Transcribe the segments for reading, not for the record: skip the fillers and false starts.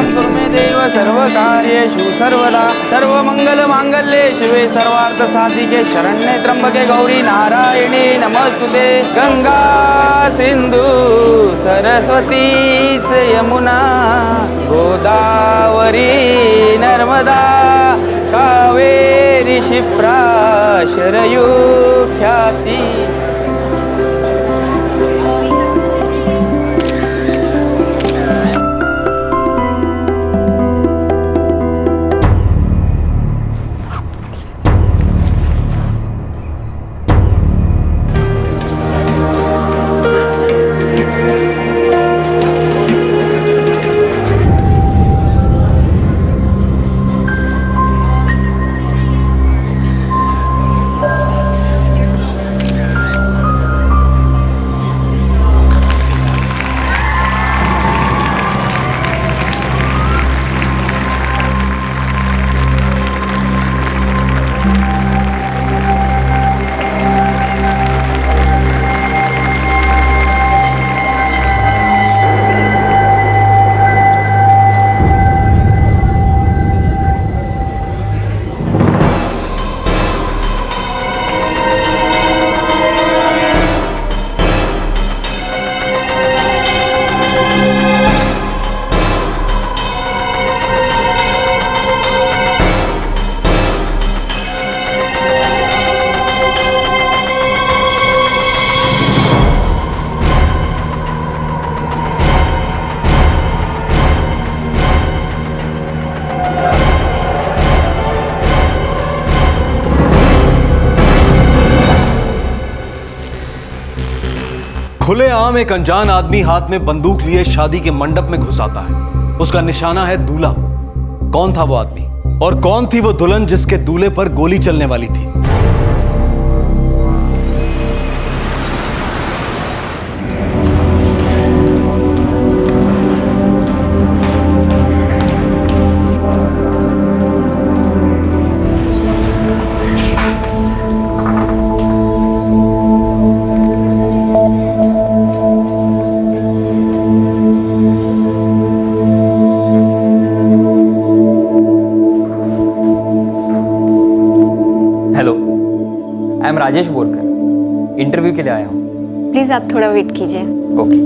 कुरु मे देव सर्वकार्येषु सर्वदा सर्वमंगलमांगल्ये शिवे सर्वार्थसाधिके शरण्ये त्र्यंबके गौरी नारायणे नमस्तुते। गंगा सिंधु सरस्वती च यमुना गोदावरी नर्मदा कावेरी क्षिप्रा शरयू ख्याति। खुलेआम एक अनजान आदमी हाथ में बंदूक लिए शादी के मंडप में घुस आता है। उसका निशाना है दूल्हा। कौन था वो आदमी और कौन थी वो दुल्हन जिसके दूल्हे पर गोली चलने वाली थी? राजेश बोरकर इंटरव्यू के लिए आया हूँ। प्लीज आप थोड़ा वेट कीजिए। ओके।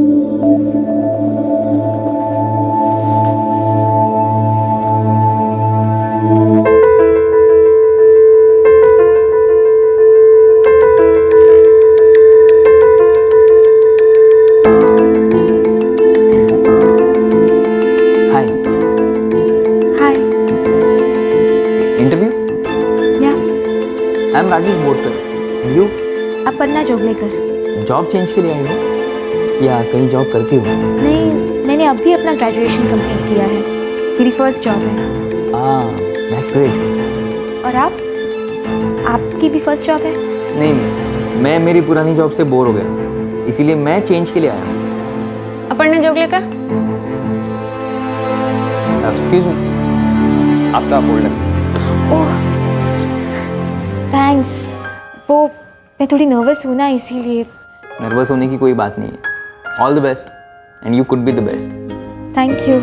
हाय। हाय। इंटरव्यू? या I am Rajesh Borkar. You? Aparna Joglekar. Job change के लिए आई हो या कहीं जॉब करती हो? नहीं, मैंने अभी अपना ग्रेजुएशन कंप्लीट किया है। मेरी फर्स्ट जॉब है। That's great. और आप? आपकी भी फर्स्ट जॉब है? नहीं, मैं मेरी पुरानी जॉब से बोर हो गया, इसीलिए मैं चेंज के लिए आया हूँ। अपर्णा जोगलेकर। एक्सक्यूज मी, आपका होल्डर। ओह थैंक्स। वो मैं थोड़ी नर्वस हूँ ना, इसीलिए। नर्वस होने की कोई बात नहीं है। All the best and you could be the best. Thank you.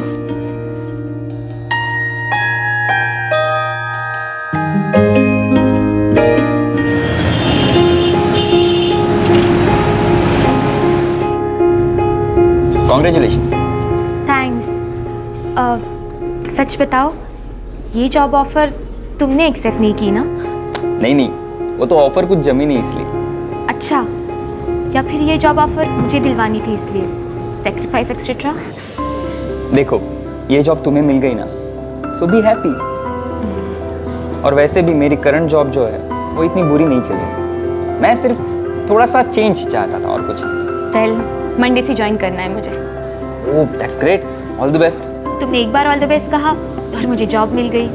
Congratulations. Thanks. सच बताओ, ये जॉब ऑफर तुमने एक्सेप्ट नहीं की ना? नहीं, वो तो ऑफर कुछ जमी नहीं इसलिए। अच्छा, या फिर ये जॉब ऑफर मुझे दिलवानी थी इसलिए? Sacrifice etcetera. देखो, ये जॉब तुम्हें मिल गई ना, सो बी हैप्पी। और वैसे भी मेरी करंट जॉब जो है वो इतनी बुरी नहीं चल रही। मैं सिर्फ थोड़ा सा चेंज चाहता था और कुछ। वेल, मंडे से ज्वाइन करना है मुझे। Oh that's great, all the best. तुमने एक बार ऑल द बेस्ट कहा और मुझे जॉब मिल गई।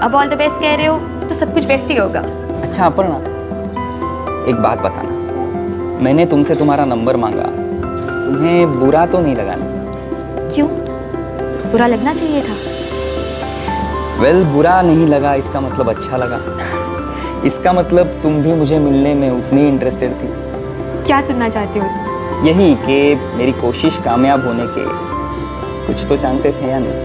अब ऑल द बेस्ट कह रहे हो तो सब कुछ बेस्ट ही होगा। अच्छा अपर्णा, एक बात बताना, मैंने तुमसे तुम्हारा नंबर मांगा, तुम्हें बुरा तो नहीं लगा ना? क्यों? बुरा लगना चाहिए था। वेल, बुरा नहीं लगा इसका मतलब अच्छा लगा। इसका मतलब तुम भी मुझे मिलने में उतनी इंटरेस्टेड थी। क्या सुनना चाहते हो? यही कि मेरी कोशिश कामयाब होने के कुछ तो चांसेस हैं या नहीं?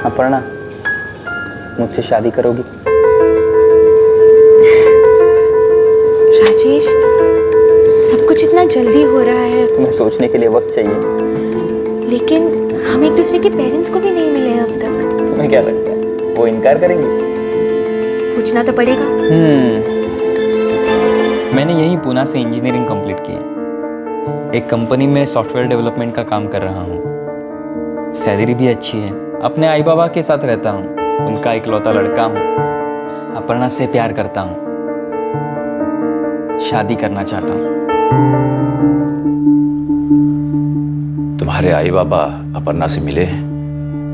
अपर्णा, मुझसे शादी करोगी? राजेश, सब कुछ इतना जल्दी हो रहा है, तुम्हें सोचने के लिए वक्त चाहिए। लेकिन हम एक दूसरे के पेरेंट्स को भी नहीं मिले हैं अब तक। तुम्हें क्या लगता है वो इनकार करेंगे? पूछना तो पड़ेगा। मैंने यही पुणे से इंजीनियरिंग कंप्लीट की है। एक कंपनी में सॉफ्टवेयर डेवलपमेंट का काम कर रहा हूँ। सैलरी भी अच्छी है। अपने आई बाबा के साथ रहता हूँ। उनका इकलौता लड़का हूँ। अपर्णा से प्यार करता हूँ। शादी करना चाहता हूँ। तुम्हारे आई बाबा अपर्णा से मिले हैं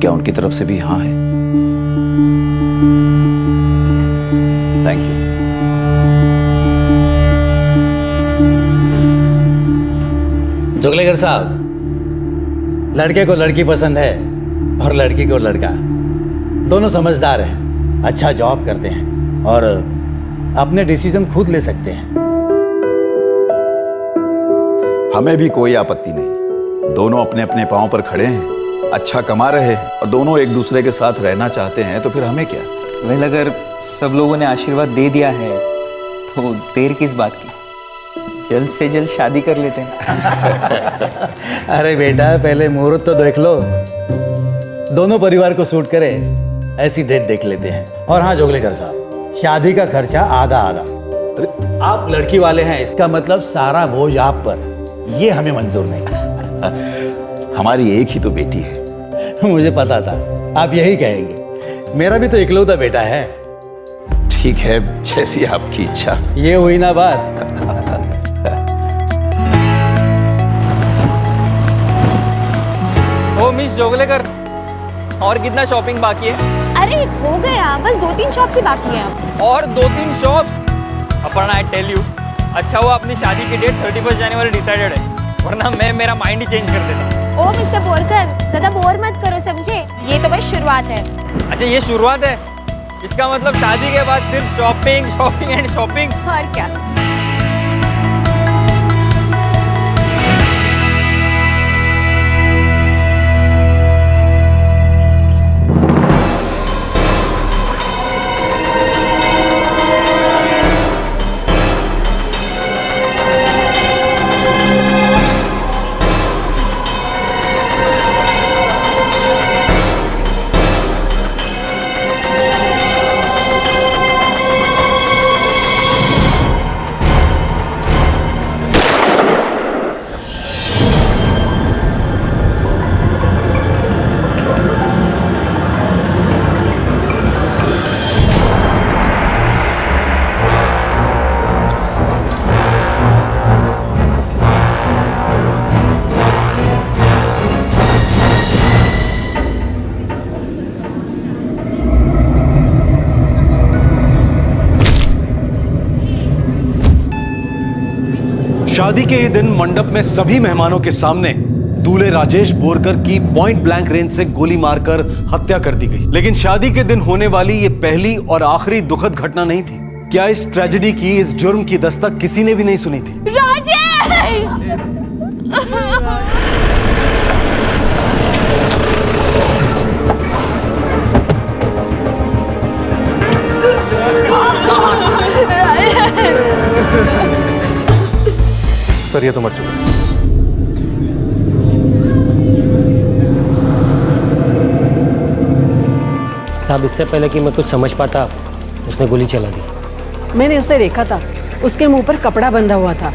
क्या? उनकी तरफ से भी हाँ है? Thank you. जोगलेकर साहब, लड़के को लड़की पसंद है और लड़की को लड़का। दोनों समझदार हैं, अच्छा जॉब करते हैं और अपने डिसीजन खुद ले सकते हैं। हमें भी कोई आपत्ति नहीं। दोनों अपने अपने पांव पर खड़े हैं, अच्छा कमा रहे हैं और दोनों एक दूसरे के साथ रहना चाहते हैं, तो फिर हमें क्या? वेल, अगर सब लोगों ने आशीर्वाद दे दिया है तो देर किस बात की? जल्द से जल्द शादी कर लेते हैं। अरे बेटा, पहले मुहूर्त तो देख लो। दोनों परिवार को सूट करे ऐसी डेट देख लेते हैं। और हाँ जोगलेकर साहब, शादी का खर्चा आधा आधा। अरे आप लड़की वाले हैं, इसका मतलब सारा बोझ आप पर। ये हमें मंजूर नहीं। हमारी एक ही तो बेटी है। मुझे पता था आप यही कहेंगे। मेरा भी तो इकलौता बेटा है। ठीक है, जैसी आपकी इच्छा। ये हुई ना बात। ओ मिस जोगलेकर, और कितना शॉपिंग बाकी है? अरे हो गया, बस 2-3 शॉप्स ही बाकी हैं अब। और 2-3 shops? Aparna, I tell you, अच्छा हुआ अपनी शादी की डेट 31 जनवरी डिसाइडेड है, वरना मैं मेरा माइंड ही चेंज कर देता। ओ मिस्टर बोरकर, ज्यादा बोर मत करो, समझे? ये तो बस शुरुआत है। अच्छा, ये शुरुआत है? इसका मतलब शादी के बाद सिर्फ शॉपिंग शॉपिंग एंड शॉपिंग? और क्या। शादी के ही दिन मंडप में सभी मेहमानों के सामने दूल्हे राजेश बोरकर की पॉइंट ब्लैंक रेंज से गोली मारकर हत्या कर दी गई। लेकिन शादी के दिन होने वाली ये पहली और आखिरी दुखद घटना नहीं थी। क्या इस ट्रेजेडी की, इस जुर्म की दस्तक किसी ने भी नहीं सुनी थी? राजेश! सर, ये तो मर चुका। साहब, इससे पहले कि मैं कुछ समझ पाता उसने गोली चला दी। मैंने उसे देखा था, उसके मुंह पर कपड़ा बंधा हुआ था।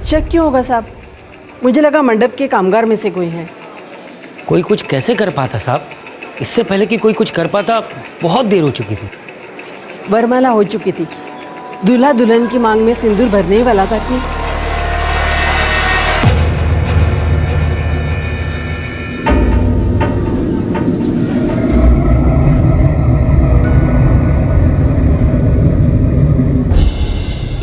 शक क्यों होगा साहब? मुझे लगा मंडप के कामगार में से कोई है। कोई कुछ कैसे कर पाता साहब? इससे पहले कि कोई कुछ कर पाता बहुत देर हो चुकी थी। वरमाला हो चुकी थी। दूल्हा दुल्हन की मांग में सिंदूर भरने ही वाला था कि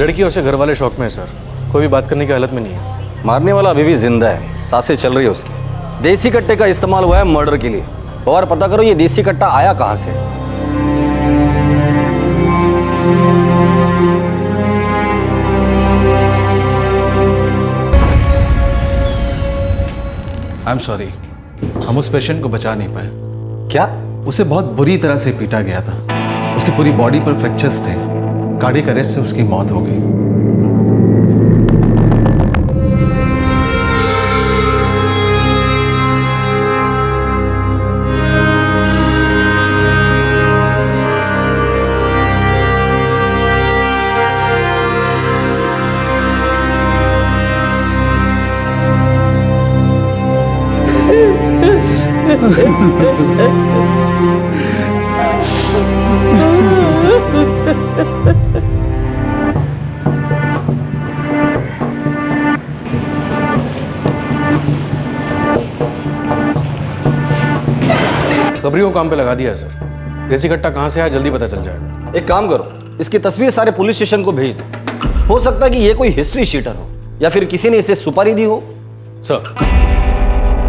लड़की और उसके घर वाले शौक में है सर, कोई भी बात करने की हालत में नहीं है। मारने वाला अभी भी जिंदा है, सांसें चल रही है उसकी। देसी कट्टे का इस्तेमाल हुआ है मर्डर के लिए, और पता करो ये देसी कट्टा आया कहाँ से। आई एम सॉरी, हम उस पेशेंट को बचा नहीं पाए। क्या? उसे बहुत बुरी तरह से पीटा गया था, उसकी पूरी बॉडी पर फ्रैक्चर्स थे, कार्डियक अरेस्ट से उसकी मौत हो गई। खबरियों को काम पे लगा दिया है सर। देसी कट्टा कहाँ से आया जल्दी पता चल जाएगा। एक काम करो, इसकी तस्वीर सारे पुलिस स्टेशन को भेज दो। हो सकता है कि ये कोई हिस्ट्री शीटर हो या फिर किसी ने इसे सुपारी दी हो। सर,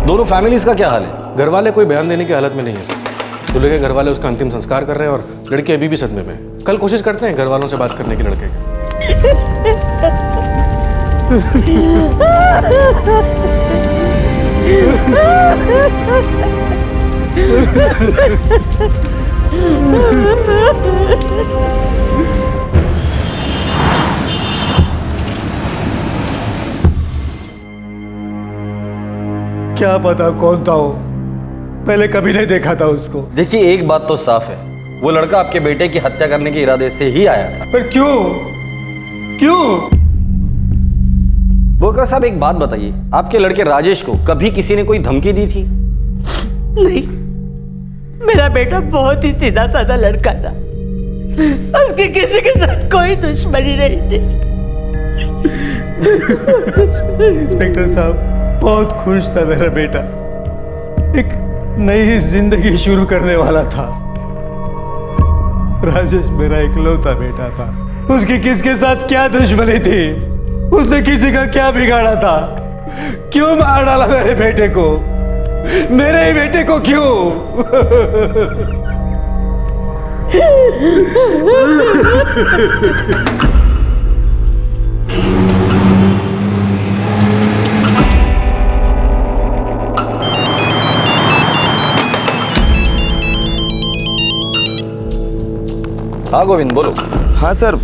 दोनों फैमिलीज का क्या हाल है? घर वाले कोई बयान देने की हालत में नहीं है सर। दूल्हे के घर वाले उसका अंतिम संस्कार कर रहे हैं और लड़की अभी भी सदमे में है। कल कोशिश करते हैं घर वालों से बात करने की लड़के की। क्या पता कौन था वो, पहले कभी नहीं देखा था उसको। देखिए, एक बात तो साफ है, वो लड़का आपके बेटे की हत्या करने के इरादे से ही आया था। पर क्यों क्यों? बोरकर साहब, एक बात बताइए, आपके लड़के राजेश को कभी किसी ने कोई धमकी दी थी? नहीं, मेरा बेटा बहुत ही सीधा साधा लड़का था, उसकी किसी के साथ कोई दुश्मनी नहीं थी। इंस्पेक्टर साहब, बहुत खुश था मेरा बेटा, एक नई जिंदगी शुरू करने वाला था। राजेश मेरा इकलौता बेटा था, उसकी किसके साथ क्या दुश्मनी थी? उसने किसी का क्या बिगाड़ा था? क्यों मार डाला मेरे बेटे को, मेरे ही बेटे को क्यों? हाँ गोविंद, बोलो। हाँ सर,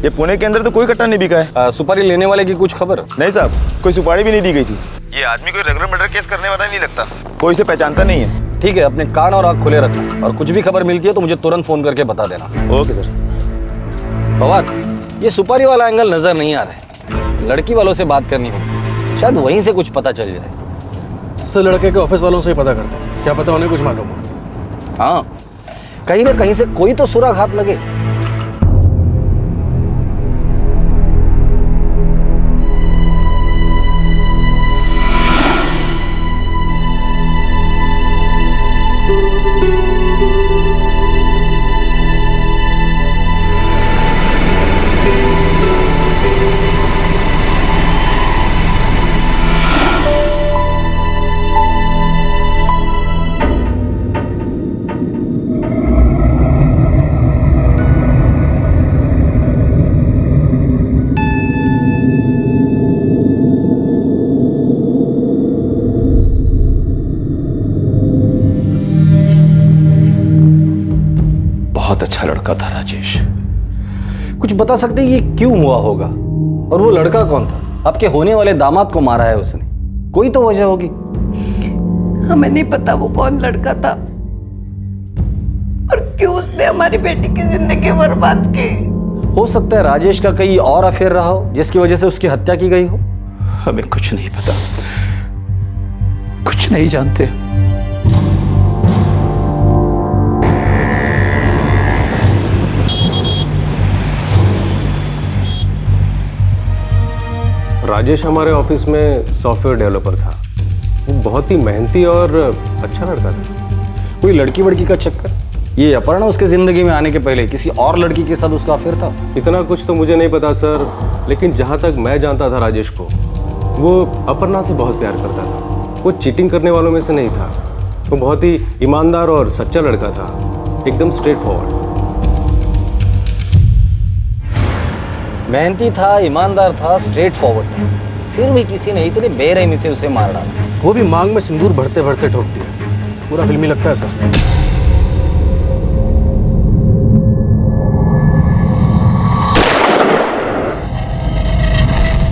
ये पुणे के अंदर तो कोई कट्टा नहीं बिका है। सुपारी लेने वाले की कुछ खबर? नहीं साहब, कोई सुपारी भी नहीं दी गई थी। ये आदमी कोई रेगुलर मर्डर केस करने वाला नहीं लगता, कोई इसे पहचानता नहीं है। ठीक है, अपने कान और आँख खुले रखना, और कुछ भी खबर मिलती है तो मुझे तुरंत फोन करके बता देना। Okay sir. पवार, ये सुपारी वाला एंगल नजर नहीं आ रहा है, लड़की वालों से बात करनी होगी, शायद वहीं से कुछ पता चल जाए। सर, लड़के के ऑफिस वालों से ही पता करते हैं, क्या पता उन्हें कुछ मालूम हो। हाँ, कहीं ना कहीं से कोई तो सुराग हाथ लगे। बहुत अच्छा लड़का था राजेश। कुछ बता सकते हैं ये क्यों हुआ होगा? और वो लड़का कौन था? आपके होने वाले दामाद को मारा है उसने, कोई तो वजह होगी। हमें नहीं पता वो कौन लड़का था और क्यों उसने हमारी बेटी की जिंदगी बर्बाद की। हो सकता है राजेश का कहीं और अफेयर रहा हो जिसकी वजह से उसकी हत्या की गई हो। हमें कुछ नहीं पता, कुछ नहीं जानते। राजेश हमारे ऑफिस में सॉफ्टवेयर डेवलपर था। वो बहुत ही मेहनती और अच्छा लड़का था। कोई लड़की वड़की का चक्कर? ये अपर्णा उसके जिंदगी में आने के पहले किसी और लड़की के साथ उसका अफेयर था? इतना कुछ तो मुझे नहीं पता सर, लेकिन जहाँ तक मैं जानता था राजेश को, वो अपर्णा से बहुत प्यार करता था। वो चीटिंग करने वालों में से नहीं था। वो बहुत ही ईमानदार और सच्चा लड़का था, एकदम स्ट्रेट फॉरवर्ड। मेहनती था, ईमानदार था, स्ट्रेट फॉरवर्ड था, फिर भी किसी ने इतनी बेरहमी से उसे मार डाला। वो भी मांग में सिंदूर भरते भरते ठोक दिया। पूरा फिल्मी लगता है सर।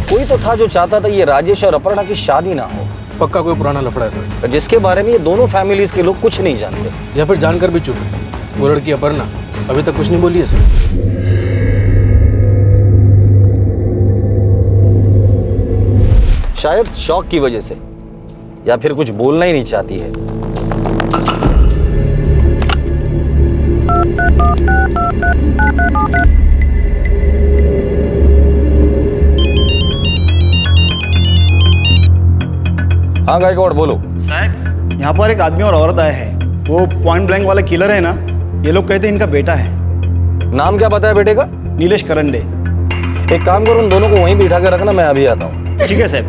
कोई तो था जो चाहता था ये राजेश और अपर्णा की शादी ना हो, पक्का कोई पुराना लफड़ा है सर, जिसके बारे में ये दोनों फैमिलीज के लोग कुछ नहीं जानते। या फिर जानकर भी चुप है। वो लड़की अपर्णा अभी तक कुछ नहीं बोली है सर। शायद शौक की वजह से, या फिर कुछ बोलना ही नहीं चाहती है। हाँ गायकवाड़ बोलो। साहब, यहाँ पर एक आदमी और औरत आए हैं। वो पॉइंट ब्लैंक वाला किलर है ना, ये लोग कहते हैं इनका बेटा है। नाम क्या बताया बेटे का? नीलेश करंडे। एक काम करो, उन दोनों को वहीं बिठा के रखना, मैं अभी आता हूँ। ठीक है साहब।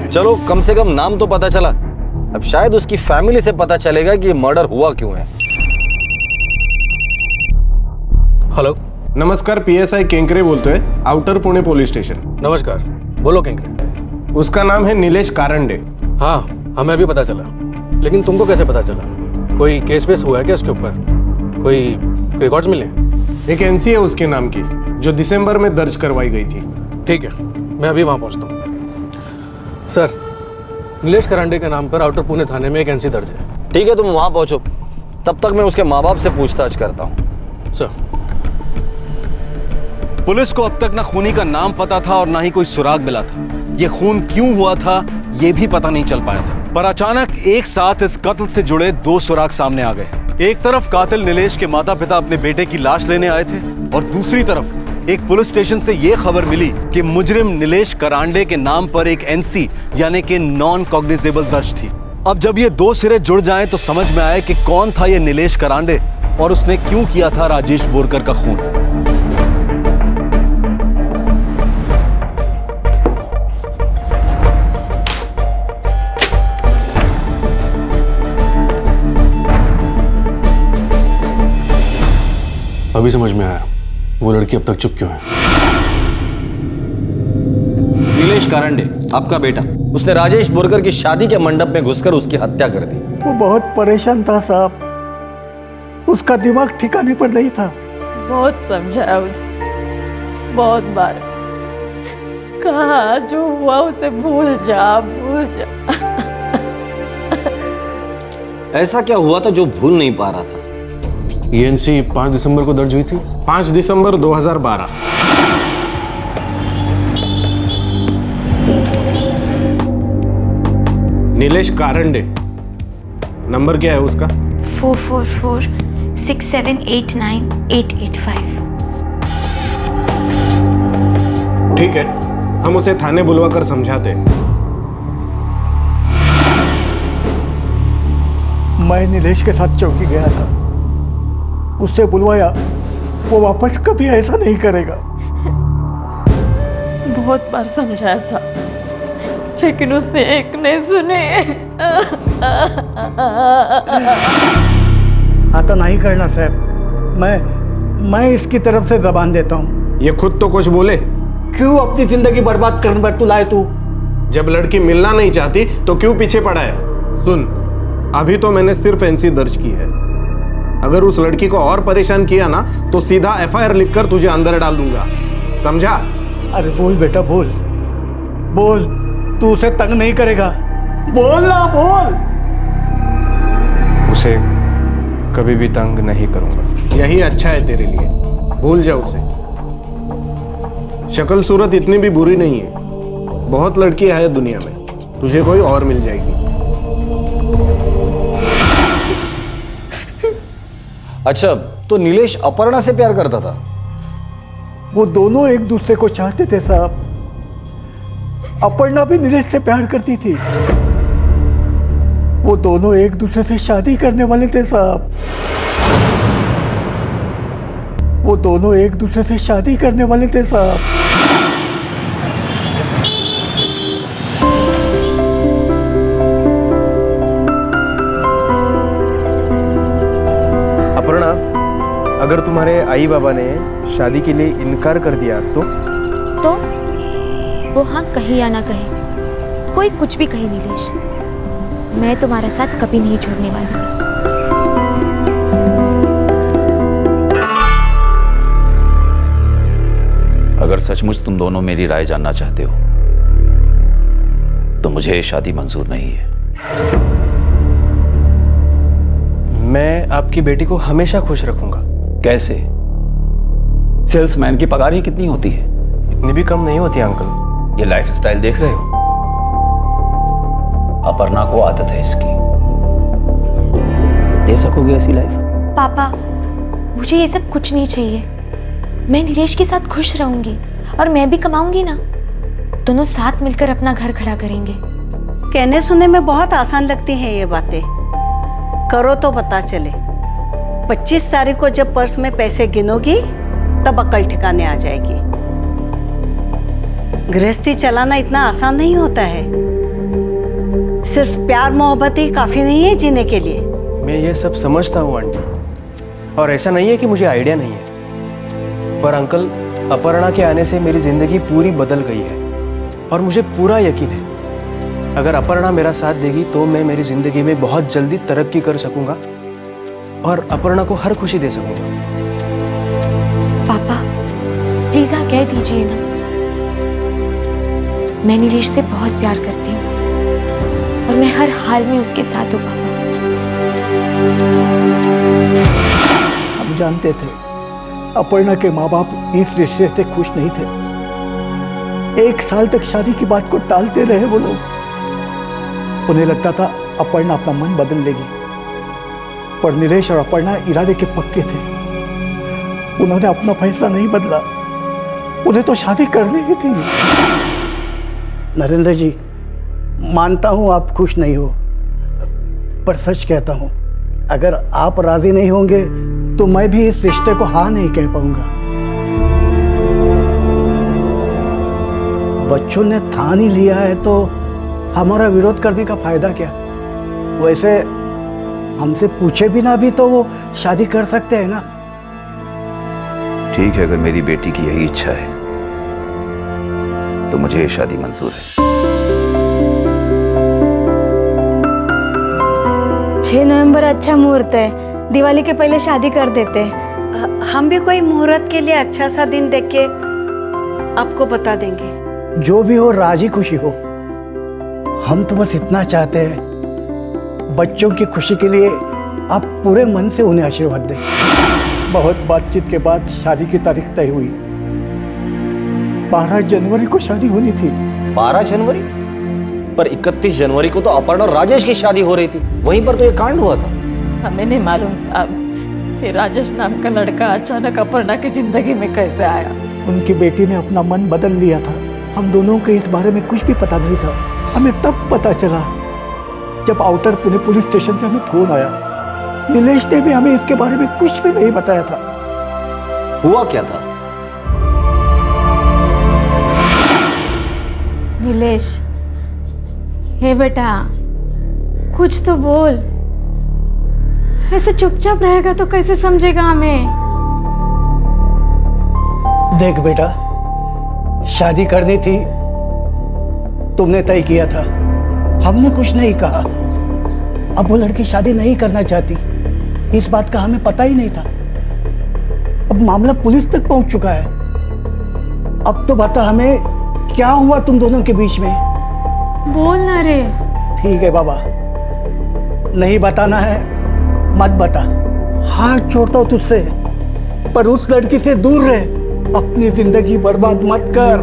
चलो, कम से कम नाम तो पता चला। अब शायद उसकी फैमिली से पता चलेगा कि ये मर्डर हुआ क्यों है। हेलो, नमस्कार, पीएसआई केंकरे बोलते हैं, आउटर पुणे पुलिस स्टेशन। नमस्कार, बोलो केंकरे। उसका नाम है नीलेश कारंडे। हाँ, हमें अभी पता चला, लेकिन तुमको कैसे पता चला? कोई केस वेस हुआ है क्या उसके ऊपर? कोई रिकॉर्ड्स मिले? एक एनसी है उसके नाम की, जो दिसंबर में दर्ज करवाई गई थी। ठीक है, मैं अभी वहाँ पहुँचता हूँ। सर, नीलेश करांडे के नाम पर आउटर पुणे थाने में एक एनसी दर्ज है। ठीक है, तुम वहाँ पहुँचो, तब तक मैं उसके माँ बाप से पूछताछ करता हूँ। सर, पुलिस को अब तक ना खूनी का नाम पता था और ना ही कोई सुराग मिला था। ये खून क्यों हुआ था ये भी पता नहीं चल पाया था। पर अचानक एक साथ इस कत्ल से जुड़े दो सुराग सामने आ गए। एक तरफ कातिल नीलेश के माता पिता अपने बेटे की लाश लेने आए थे, और दूसरी तरफ एक पुलिस स्टेशन से ये खबर मिली कि मुजरिम नीलेश करांडे के नाम पर एक एनसी यानी कि नॉन कॉग्निजेबल दर्ज थी। अब जब ये दो सिरे जुड़ जाएं तो समझ में आए कि कौन था ये नीलेश करांडे और उसने क्यों किया था राजेश बोरकर का खून। अभी समझ में आया वो लड़की अब तक चुप क्यों है। नीलेश करांडे, आपका बेटा, उसने राजेश बोरकर की शादी के मंडप में घुसकर उसकी हत्या कर दी। वो बहुत परेशान था साहब, उसका दिमाग ठिकाने पर नहीं था। बहुत समझाया उसे, बहुत बार कहा जो हुआ उसे भूल जा, भूल जा। ऐसा क्या हुआ था जो भूल नहीं पा रहा था? ये एनसी 5 दिसंबर को दर्ज हुई थी। 5 दिसंबर 2012। नीलेश कारंडे, नंबर क्या है उसका? 444-6789-885। ठीक है, हम उसे थाने बुलवा कर समझाते हैं। मैं नीलेश के साथ चौकी गया था, उससे बुलवाया, वो वापस कभी ऐसा नहीं करेगा। बहुत बार समझाया साहब, लेकिन उसने एक नहीं सुने। आता नहीं करना साहब, मैं इसकी तरफ से जबान देता हूँ। ये खुद तो कुछ बोले। क्यों अपनी जिंदगी बर्बाद करने पर तू लाए? तू जब लड़की मिलना नहीं चाहती तो क्यों पीछे पड़ा है? सुन, अभी तो मैंने सिर्फ एनसी दर्ज की है। अगर उस लड़की को और परेशान किया ना तो सीधा एफआईआर लिखकर तुझे अंदर डाल दूंगा, समझा? अरे बोल बेटा, बोल बोल, तू उसे तंग नहीं करेगा, बोल ना, बोल। उसे कभी भी तंग नहीं करूंगा। यही अच्छा है तेरे लिए, भूल जा उसे। शक्ल सूरत इतनी भी बुरी नहीं है, बहुत लड़कियां हैं दुनिया में, तुझे कोई और मिल जाएगी। अच्छा, तो नीलेश अपर्णा से प्यार करता था? वो दोनों एक दूसरे को चाहते थे साहब, अपर्णा भी नीरज से प्यार करती थी। वो दोनों एक दूसरे से शादी करने वाले थे साहब। वो दोनों एक दूसरे से शादी करने वाले थे साहब। अपर्णा, अगर तुम्हारे आई बाबा ने शादी के लिए इनकार कर दिया तो वो हाँ कहे या ना कहे, कोई कुछ भी कहे नीलेश, मैं तुम्हारा साथ कभी नहीं छोड़ने वाली। अगर सचमुच तुम दोनों मेरी राय जानना चाहते हो तो मुझे ये शादी मंजूर नहीं है। मैं आपकी बेटी को हमेशा खुश रखूंगा। कैसे? सेल्समैन की पगार ही कितनी होती है? इतनी भी कम नहीं होती अंकल। ये लाइफस्टाइल देख रहे हो? अपर्णा को आदत है इसकी। दे सकोगे ऐसी लाइफ? पापा, मुझे ये सब कुछ नहीं चाहिए। मैं नीलेश के साथ खुश रहूंगी और मैं भी कमाऊंगी ना। दोनों साथ मिलकर अपना घर खड़ा करेंगे। कहने सुनने में बहुत आसान लगती हैं ये बातें, करो तो पता चले। 25 तारीख को जब पर्स में पैसे गिनोगी तब अकल ठिकाने आ जाएगी। गृहस्थी चलाना इतना आसान नहीं होता है। सिर्फ प्यार मोहब्बत ही काफी नहीं है जीने के लिए। मैं ये सब समझता हूँ आंटी, और ऐसा नहीं है कि मुझे आइडिया नहीं है, पर अंकल अपर्णा के आने से मेरी जिंदगी पूरी बदल गई है और मुझे पूरा यकीन है अगर अपर्णा मेरा साथ देगी तो मैं मेरी जिंदगी में बहुत जल्दी तरक्की कर सकूंगा और अपर्णा को हर खुशी दे सकूंगा। पापा प्लीज हाँ कह दीजिए ना, मैं नीलेश से बहुत प्यार करती हूँ और मैं हर हाल में उसके साथ हूँ। पापा हम जानते थे अपर्णा के माँ बाप इस रिश्ते से खुश नहीं थे। 1 साल तक शादी की बात को टालते रहे वो लोग। उन्हें लगता था अपर्णा अपना मन बदल लेगी, पर नीलेश और अपर्णा इरादे के पक्के थे। उन्होंने अपना फैसला नहीं बदला। उन्हें तो शादी करनी ही थी। नरेंद्र जी, मानता हूं आप खुश नहीं हो, पर सच कहता हूं अगर आप राजी नहीं होंगे तो मैं भी इस रिश्ते को हाँ नहीं कह पाऊंगा। बच्चों ने ठान ही लिया है तो हमारा विरोध करने का फायदा क्या? वैसे हमसे पूछे बिना भी तो वो शादी कर सकते हैं ना। ठीक है, अगर मेरी बेटी की यही इच्छा है तो मुझे ये शादी मंजूर है। 6 नवंबर अच्छा मुहूर्त है, दिवाली के पहले शादी कर देते हैं। हम भी कोई मुहूर्त के लिए अच्छा सा दिन देख के आपको बता देंगे। जो भी हो राजी खुशी हो। हम तो बस इतना चाहते हैं बच्चों की खुशी के लिए आप पूरे मन से उन्हें आशीर्वाद दें। बहुत बातचीत के बाद शादी की तारीख तय हुई। 12 जनवरी को शादी होनी थी। 12 जनवरी? पर 31 जनवरी को तो अपर्णा और राजेश की शादी हो रही थी, वहीं पर तो ये कांड हुआ था। हमें नहीं मालूम साहब, ये राजेश नाम का लड़का अचानक अपर्णा की जिंदगी में कैसे आया। उनकी बेटी ने अपना मन बदल लिया था। हम दोनों को इस बारे में कुछ भी पता नहीं था। हमें तब पता चला जब आउटर पुणे पुलिस स्टेशन से हमें फोन आया। नीलेश ने भी हमें इसके बारे में कुछ भी नहीं बताया था। हुआ क्या था? नीलेश, हे बेटा कुछ तो बोल। ऐसे चुपचाप रहेगा तो कैसे समझेगा हमें? देख बेटा, शादी करनी थी, तुमने तय किया था, हमने कुछ नहीं कहा। अब वो लड़की शादी नहीं करना चाहती, इस बात का हमें पता ही नहीं था। अब मामला पुलिस तक पहुंच चुका है। अब तो बता हमें क्या हुआ तुम दोनों के बीच में? बोल ना रे। ठीक है बाबा, नहीं बताना है मत बता। हाथ जोड़ता हूं तुझसे, पर उस लड़की से दूर रहे, अपनी जिंदगी बर्बाद मत कर।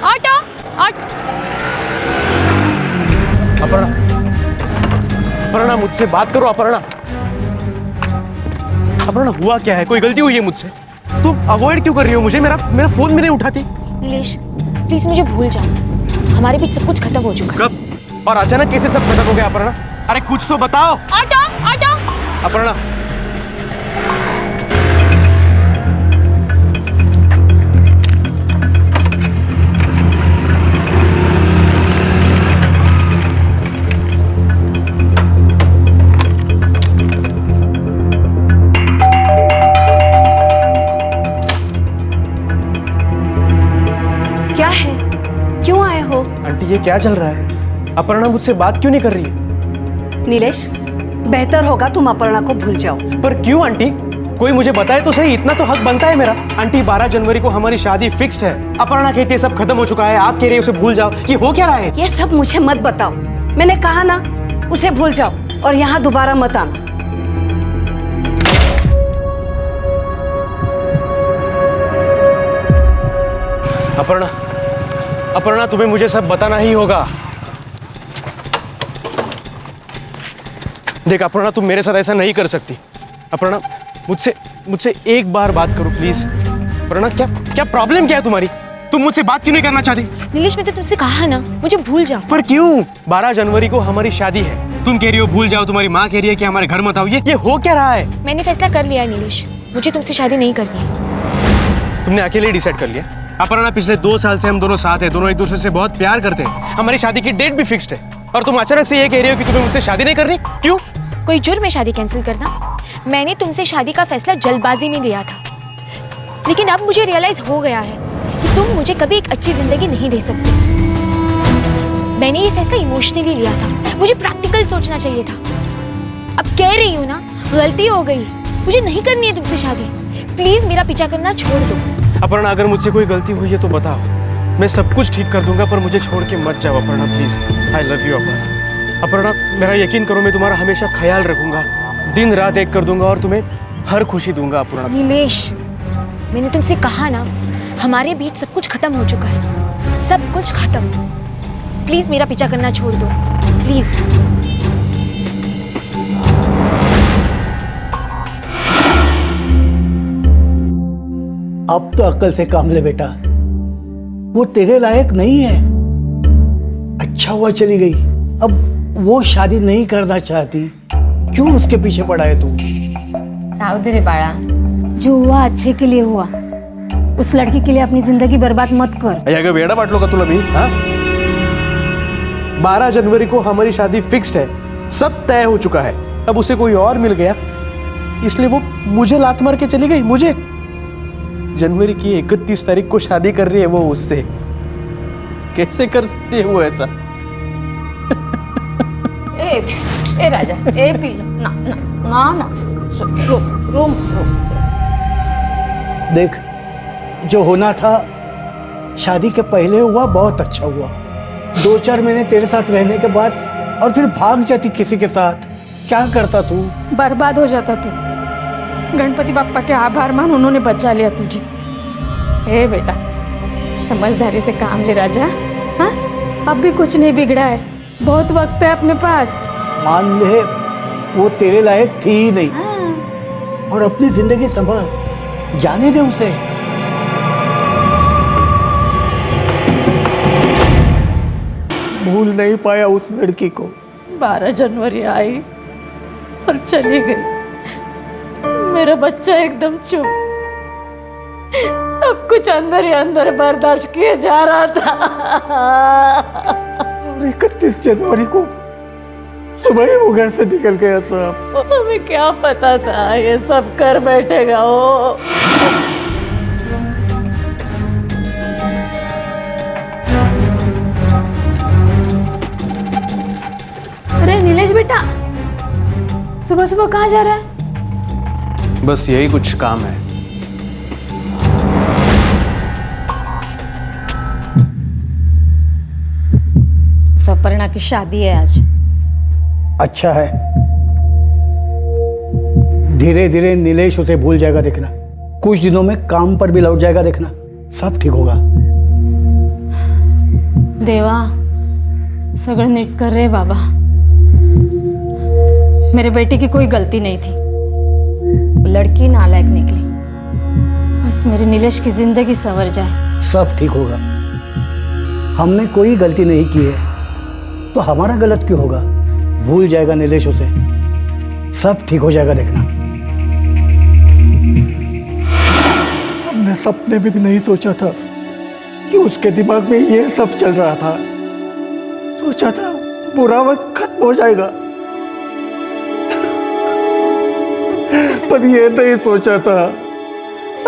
ऑटो अपर्णा, अपर्णा मुझसे बात करो। अपर्णा, अपर्णा हुआ क्या है? कोई गलती हुई है मुझसे? तुम अवॉइड क्यों कर रही हो मुझे? मेरा फोन भी नहीं उठाती। नीलेश प्लीज मुझे भूल जाओ, हमारे बीच सब कुछ खत्म हो चुका है। कब और अचानक कैसे सब खत्म हो गया अपर्णा? अरे कुछ तो बताओ। Auto auto. अपर्णा क्या है? क्यों आए हो? आंटी ये क्या चल रहा है? अपर्णा मुझसे बात क्यों नहीं कर रही है? नीलेश, बेहतर होगा तुम अपर्णा को भूल जाओ। पर क्यों आंटी? कोई मुझे बताए तो सही, इतना तो हक बनता है मेरा। आंटी 12 जनवरी को हमारी शादी फिक्स्ड है। अपर्णा कहती है सब खत्म हो चुका है, आप कह रही है उसे भूल जाओ। ये हो क्या रहा है? ये सब मुझे मत बताओ, मैंने कहा ना उसे भूल जाओ और यहाँ दोबारा मत आना। अपर्णा, अपर्णा तुम्हें मुझे सब बताना ही होगा। देख अपर्णा, तुम मेरे साथ ऐसा नहीं कर सकती। अपर्णा मुझसे एक बार बात करो प्लीज। अपर्णा क्या प्रॉब्लम क्या है तुम्हारी? तुम मुझसे बात क्यों नहीं करना चाहती? नीलेश मैंने तुमसे कहा ना मुझे भूल जाओ। पर क्यों? 12 जनवरी को हमारी शादी है, तुम कह रही हो भूल जाओ, तुम्हारी माँ कह रही है कि हमारे घर मत आओ। ये हो क्या रहा है? मैंने फैसला कर लिया है नीलेश, मुझे तुमसे शादी नहीं करनी है। तुमने अकेले डिसाइड कर लिया? अपर्णा पिछले 2 साल से हम दोनों साथ हैं, दोनों एक दूसरे से बहुत प्यार करते हैं, हमारी शादी की डेट भी फिक्स्ड है, और तुम अचानक से ये कह रही हो कि तुम्हें मुझसे शादी नहीं करनी? क्यों? कोई जुर्म है शादी कैंसिल करना? मैंने तुमसे शादी का फैसला जल्दबाजी में लिया था, लेकिन अब मुझे रियलाइज हो गया है कि तुम मुझे कभी एक अच्छी जिंदगी नहीं दे सकती। मैंने ये फैसला इमोशनली लिया था, मुझे प्रैक्टिकल सोचना चाहिए था। अब कह रही हूँ ना, गलती हो गई, मुझे नहीं करनी है तुमसे शादी। प्लीज मेरा पीछा करना छोड़ दो। अपर्णा अगर मुझसे कोई गलती हुई है तो बताओ, मैं सब कुछ ठीक कर दूंगा, पर मुझे छोड़ के मत जाओ Aparna please. I love you Aparna. Aparna मेरा यकीन करो, मैं तुम्हारा हमेशा ख्याल रखूंगा, दिन रात एक कर दूंगा और तुम्हें हर खुशी दूंगा अपर्णा। नीलेश मैंने तुमसे कहा ना, हमारे बीच सब कुछ खत्म हो चुका है, सब कुछ खत्म। प्लीज मेरा पीछा करना छोड़ दो, प्लीज। अब तो अक्ल से काम ले बेटा, वो तेरे लायक नहीं है। अच्छा हुआ चली गई, अब वो शादी नहीं करना चाहती, क्यों उसके पीछे पड़ा है तू? सावधानी रे बाळा, जो हुआ अच्छे के लिए हुआ, उस लड़की के लिए अपनी जिंदगी बर्बाद मत कर। या वेड़ा बाटलो का तुला भी? 12 जनवरी को हमारी शादी फिक्स्ड है, सब तय हो चुका है। अब उसे कोई और मिल गया, इसलिए वो मुझे लात मार के चली गई। मुझे जनवरी की 31 तारीख को शादी कर रही है वो उससे। कैसे कर सकती है वो ऐसा? ए राजा, ए पी ना ना ना ना, रो। देख, जो होना था शादी के पहले हुआ, बहुत अच्छा हुआ। 2-4 महीने तेरे साथ रहने के बाद और फिर भाग जाती किसी के साथ, क्या करता तू? बर्बाद हो जाता तू। गणपति बाप्पा के आभार मान, उन्होंने बचा लिया तुझे। ए बेटा, समझदारी से काम ले राजा। हाँ, अब भी कुछ नहीं बिगड़ा है, बहुत वक्त है अपने पास। मान ले वो तेरे लायक थी ही नहीं। और अपनी जिंदगी संभाल, जाने दे उसे। भूल नहीं पाया उस लड़की को। 12 जनवरी आई और चली गई, मेरा बच्चा एकदम चुप, सब कुछ अंदर ही अंदर बर्दाश्त किए जा रहा था। और 31 जनवरी को सुबह ही वो घर से निकल गया साहब। हमें क्या पता था ये सब कर बैठेगा वो। अरे नीलेश बेटा, सुबह सुबह कहाँ जा रहा है? बस यही कुछ काम है। सपर्णा की शादी है आज। अच्छा है, धीरे धीरे नीलेश उसे भूल जाएगा देखना। कुछ दिनों में काम पर भी लौट जाएगा देखना, सब ठीक होगा। देवा सगळं नीट कर रे बाबा, मेरे बेटे की कोई गलती नहीं थी। लड़की नालायक निकली। बस मेरे नीलेश की जिंदगी संवर जाए। सब ठीक होगा। हमने कोई गलती नहीं की है तो हमारा गलत क्यों होगा? भूल जाएगा नीलेश उसे, सब ठीक हो जाएगा, देखना। हमने सपने में भी नहीं सोचा था कि उसके दिमाग में ये सब चल रहा था। सोचा था बुरा वक्त खत्म हो जाएगा, पर ये नहीं सोचा था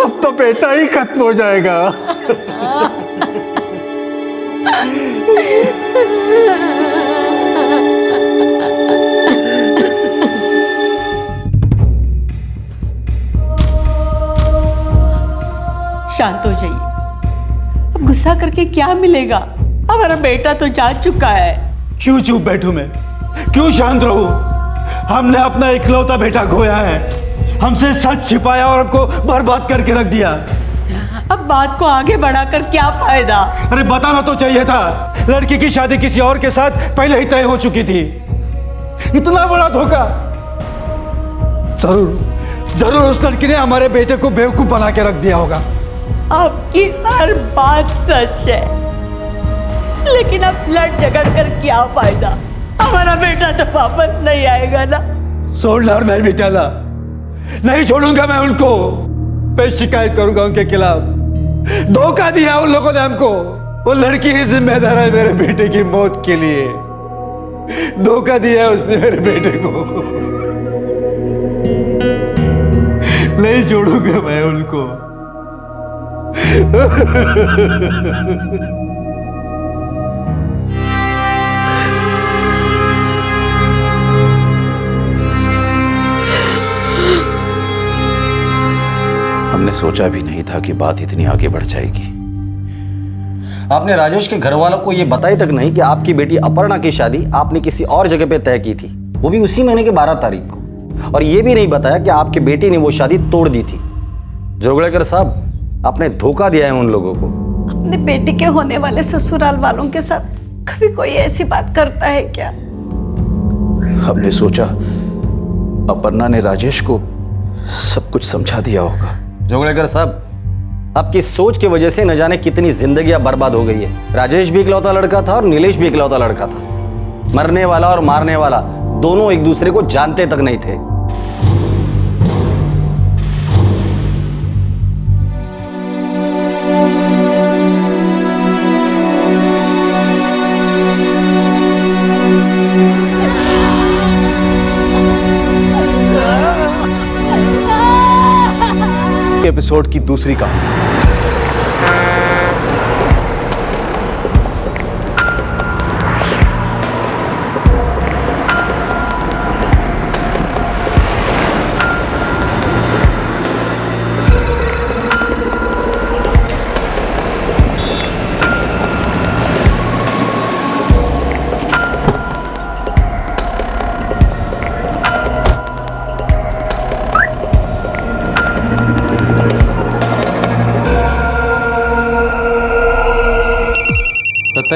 अब तो बेटा ही खत्म हो जाएगा। शांत हो जाइए, अब गुस्सा करके क्या मिलेगा? हमारा बेटा तो जा चुका है। क्यों चुप बैठूं मैं? क्यों शांत रहूं? हमने अपना इकलौता बेटा खोया है, हमसे सच छिपाया और हमको बर्बाद करके रख दिया। अब बात को आगे बढ़ाकर क्या फायदा? अरे बताना तो चाहिए था, लड़की की शादी किसी और के साथ पहले ही तय हो चुकी थी। इतना बड़ा धोखा। जरूर उस लड़की ने हमारे बेटे को बेवकूफ बना के रख दिया होगा। आपकी हर बात सच है, लेकिन अब लड़ झगड़ कर क्या फायदा? हमारा बेटा तो वापस नहीं आएगा ना। छोड़ना और नहीं बिचाला, नहीं छोड़ूंगा मैं उनको। मैं शिकायत करूंगा उनके खिलाफ। धोखा दिया उन लोगों ने हमको। वो लड़की ही जिम्मेदार है मेरे बेटे की मौत के लिए। धोखा दिया है उसने मेरे बेटे को। नहीं छोड़ूंगा मैं उनको। हमने सोचा भी नहीं था कि बात इतनी आगे बढ़ जाएगी। आपने राजेश के घर वालों को यह बताई तक नहीं कि आपकी बेटी अपर्णा की शादी आपने किसी और जगह पे तय की थी, वो भी उसी महीने के 12 तारीख को। और यह भी नहीं बताया कि आपकी बेटी ने वो शादी तोड़ दी थी। जोगलेकर साहब, आपने धोखा दिया है उन लोगों को। अपने बेटे के होने वाले ससुराल वालों के साथ कभी कोई ऐसी बात करता है क्या? हमने सोचा अपर्णा ने राजेश को सब कुछ समझा दिया होगा। जोगलेकर साहब, आपकी सोच की वजह से न जाने कितनी जिंदगियां बर्बाद हो गई है। राजेश भी इकलौता लड़का था और नीलेश भी इकलौता लड़का था। मरने वाला और मारने वाला दोनों एक दूसरे को जानते तक नहीं थे। एपिसोड की दूसरी कहानी।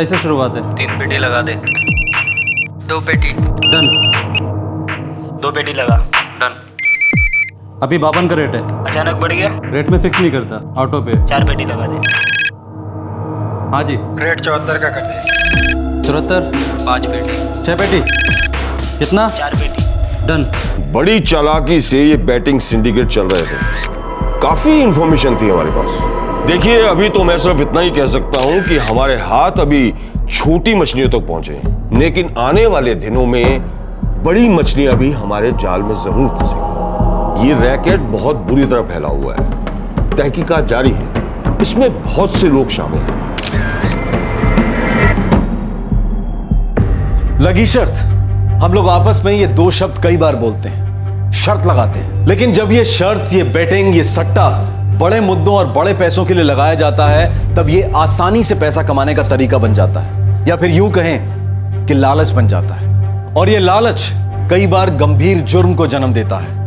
से शुरुआत है। 3 पेटी लगा दे। 2 पेटी डन। 2 पेटी लगा डन। अभी 52 का रेट है। अचानक बढ़ गया? रेट में फिक्स नहीं करता, ऑटो पे। 4 पेटी लगा दे। हाँ जी। रेट 74 का कर दे। 74। 5 पेटी। 6 पेटी। कितना? 4 पेटी डन। बड़ी चालाकी से ये बैटिंग सिंडिकेट चल रहे थे। काफी इंफॉर्मेशन थी हमारे पास। देखिए, अभी तो मैं सिर्फ इतना ही कह सकता हूं कि हमारे हाथ अभी छोटी मछलियों तक पहुंचे हैं, लेकिन आने वाले दिनों में बड़ी मछलियां भी हमारे जाल में जरूर फंसेंगी। ये रैकेट बहुत बुरी तरह फैला हुआ है। तहकीकात जारी है, इसमें बहुत से लोग शामिल हैं। लगी शर्त। हम लोग आपस में ये 2 शब्द कई बार बोलते हैं, शर्त लगाते हैं। लेकिन जब ये शर्त, ये बेटिंग, ये सट्टा बड़े मुद्दों और बड़े पैसों के लिए लगाया जाता है, तब ये आसानी से पैसा कमाने का तरीका बन जाता है, या फिर यूं कहें कि लालच बन जाता है। और ये लालच कई बार गंभीर जुर्म को जन्म देता है।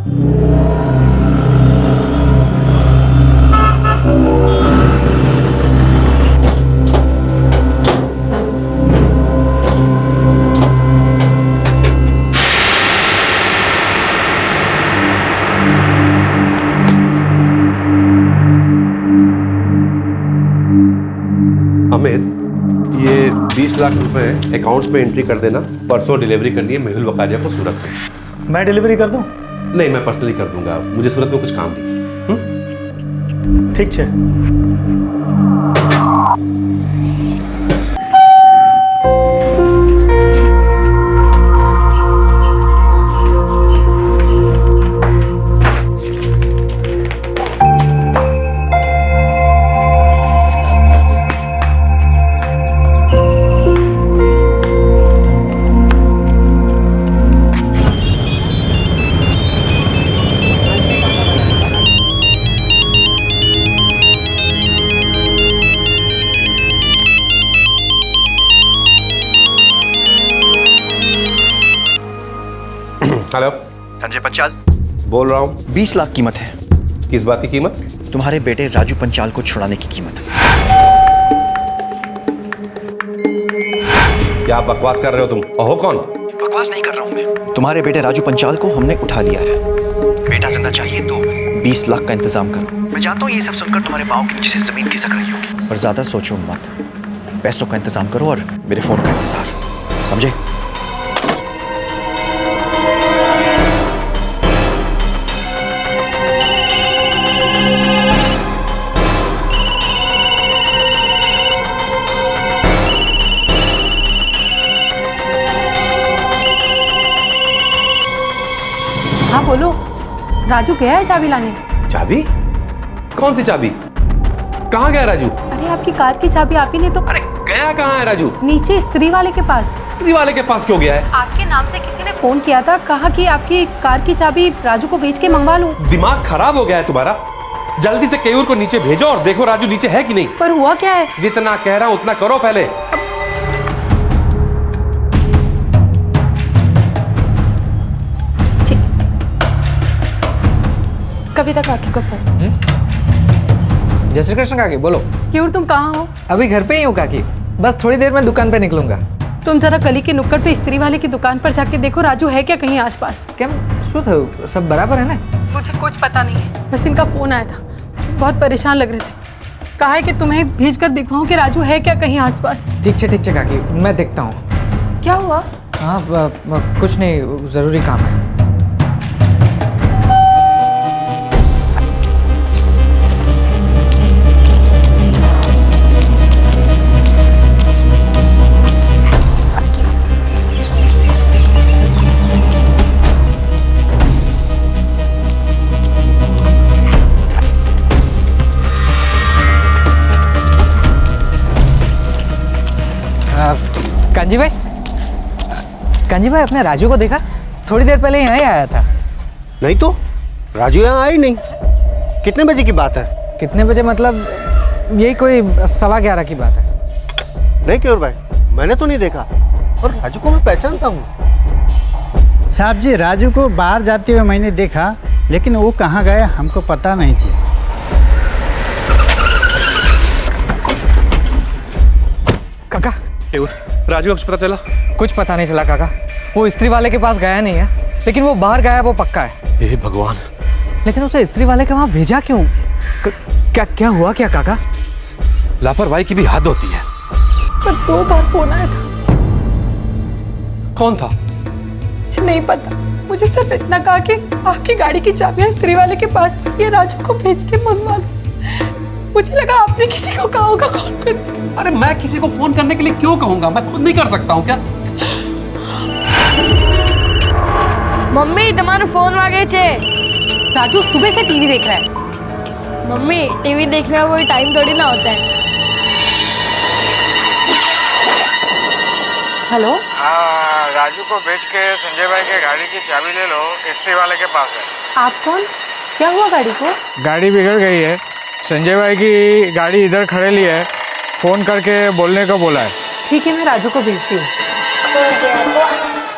अमित, ये 20 लाख रुपए अकाउंट्स पे एंट्री कर देना। परसों डिलीवरी करनी है मेहुल वकारिया को सूरत में। मैं डिलीवरी कर दूं? नहीं, मैं पर्सनली कर दूंगा, मुझे सूरत में कुछ काम भी। ठीक है। हेलो, संजय पंचाल बोल रहा हूँ। 20 लाख कीमत है। किस बात की कीमत? तुम्हारे बेटे राजू पंचाल को छुड़ाने की कीमत। क्या बकवास कर रहे हो तुम? ओहो, कौन? बकवास नहीं कर रहा हूँ मैं। तुम्हारे बेटे राजू पंचाल को हमने उठा लिया है। बेटा जिंदा चाहिए तो 20 लाख का इंतजाम करो। मैं जानता हूँ ये सब सुनकर तुम्हारे पाँव के नीचे से जमीन खिसक रही होगी, पर ज्यादा सोचो मत। पैसों का इंतजाम करो और मेरे फोन का इंतजार, समझे? हाँ बोलो, राजू गया है चाबी लाने? चाबी? कौन सी चाबी? कहाँ गया राजू? अरे आपकी कार की चाबी आप ही ने तो। अरे गया कहाँ है राजू? नीचे इस्त्री वाले के पास। इस्त्री वाले के पास क्यों गया है? आपके नाम से किसी ने फोन किया था, कहा कि आपकी कार की चाबी राजू को बेच के मंगवा लूं। दिमाग खराब हो गया है तुम्हारा? जल्दी से केयूर को नीचे भेजो और देखो राजू नीचे है कि नहीं। पर हुआ क्या है? जितना कह रहा हूँ उतना करो पहले। कविता काकी को फोन। जय श्री कृष्ण काकी, बोलो। क्यों, तुम कहाँ हो? अभी घर पे ही हूँ काकी, बस थोड़ी देर में दुकान पे निकलूंगा। तुम जरा गली के नुक्कड़ पे इस्त्री वाले की दुकान पर जाके देखो राजू है क्या कहीं आसपास। क्या शुद्ध है, सब बराबर है ना? मुझे कुछ पता नहीं है, बस इनका फोन आया था, बहुत परेशान लग रहे थे। कहा है कि तुम्हें भेज कर दिखाऊं कि राजू है क्या कहीं आसपास। ठीक है काकी, मैं देखता हूँ। क्या हुआ? हाँ कुछ नहीं, जरूरी काम है। कांजी भाई अपने राजू को देखा? थोड़ी देर पहले यहाँ ही आया था। नहीं तो राजू यहाँ आया ही नहीं। कितने बजे की बात है? कितने बजे मतलब यही कोई 11:15 की बात है। नहीं क्योर भाई, मैंने तो नहीं देखा, और राजू को मैं पहचानता हूँ। साहब जी, राजू को बाहर जाते हुए मैंने देखा, लेकिन वो कहाँ गया हमको पता नहीं जी। काका, राजू को कुछ पता चला? कुछ पता नहीं चला काका, वो इस्त्री वाले के पास गया नहीं है, लेकिन वो बाहर गया है, वो पक्का है। हे भगवान, लेकिन उसे इस्त्री वाले के वहां भेजा क्यों? क्या हुआ क्या काका? लापरवाही की भी हद होती है। पर 2 बार फोन आया था। कौन था? मुझे नहीं पता, मुझे सिर्फ इतना कहा कि आपकी गाड़ी की चाबियां इस्त्री वाले के पास पड़ी है, राजू को भेज के मंगवा लो। मुझे लगा आपने किसी को कहा होगा कॉल करने। अरे मैं किसी को फोन करने के लिए क्यों कहूंगा? मैं खुद नहीं कर सकता हूँ क्या? मम्मी तुम्हारा फोन मांगे छे। राजू सुबह से टीवी देख रहा है। मम्मी टीवी देखने का कोई टाइम थोड़ी ना होता है। हेलो, हाँ, राजू को भेज के संजय भाई के गाड़ी की चाबी ले लो, इस्त्री वाले के पास है। आप कौन? क्या हुआ गाड़ी को? गाड़ी बिगड़ गई है, संजय भाई की गाड़ी इधर खड़े ली है, फोन करके बोलने को बोला है। ठीक है, मैं राजू को भेजती हूँ।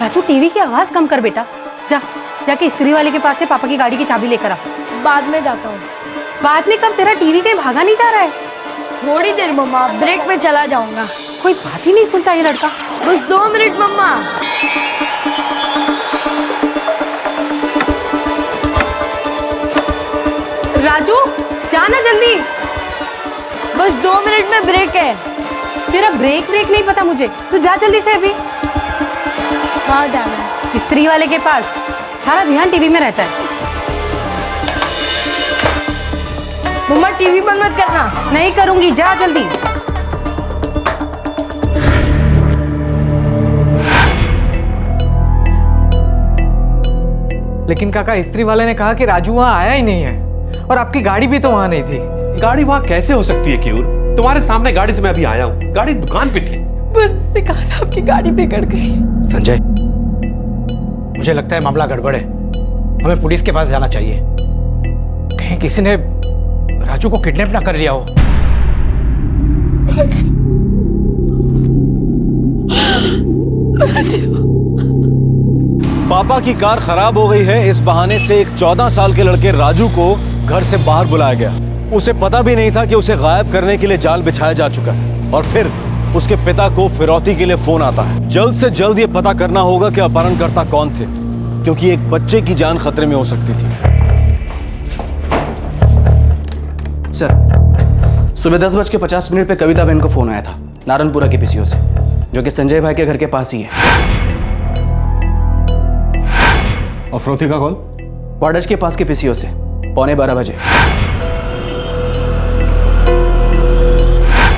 राजू टीवी की आवाज कम कर बेटा, जाके इस्त्री वाले के पास से पापा की गाड़ी की चाबी लेकर आ। बाद में जाता हूँ। बाद में कब? तेरा टीवी कहीं भागा नहीं जा रहा है? थोड़ी देर मम्मा, ब्रेक में चला जाऊंगा। कोई बात ही नहीं सुनता ये लड़का। बस 2 मिनट मम्मा। राजू जाना जल्दी। बस 2 मिनट में ब्रेक है। तेरा ब्रेक नहीं पता मुझे, तू जा जल्दी से अभी। हाँ जाना। स्त्री वाले के पास सारा ध्यान टीवी में रहता है। मम्मा टीवी बंद मत करना। नहीं करूंगी, जा जल्दी। लेकिन काका स्त्री वाले ने कहा कि राजू वहाँ आया ही नहीं है और आपकी गाड़ी भी तो वहाँ नहीं थी। गाड़ी वहां कैसे हो सकती है क्यूर? तुम्हारे सामने गाड़ी से मैं अभी आया हूँ, गाड़ी दुकान पे थी। पर उसने कहा था आपकी गाड़ी बिगड़ गई। संजय, मुझे लगता है मामला गड़बड़ है, हमें पुलिस के पास जाना चाहिए। कहीं किसी ने राजू को किडनैप ना कर लिया हो। पापा की कार खराब हो गई है, इस बहाने से एक 14 साल के लड़के राजू को घर से बाहर बुलाया गया। उसे पता भी नहीं था कि उसे गायब करने के लिए जाल बिछाया जा चुका है। और फिर उसके पिता को फिरौती के लिए फोन आता है। जल्द से जल्द ये पता करना होगा कि अपहरणकर्ता कौन थे, क्योंकि एक बच्चे की जान खतरे में हो सकती थी। सर, सुबह 10:50 पे कविता बहन को फोन आया था नारायणपुरा के पीसीओ से, जो कि संजय भाई के घर के पास ही है। और फिरौती का कॉल? वाडज के पास के पीसीओ से 11:15 बजे।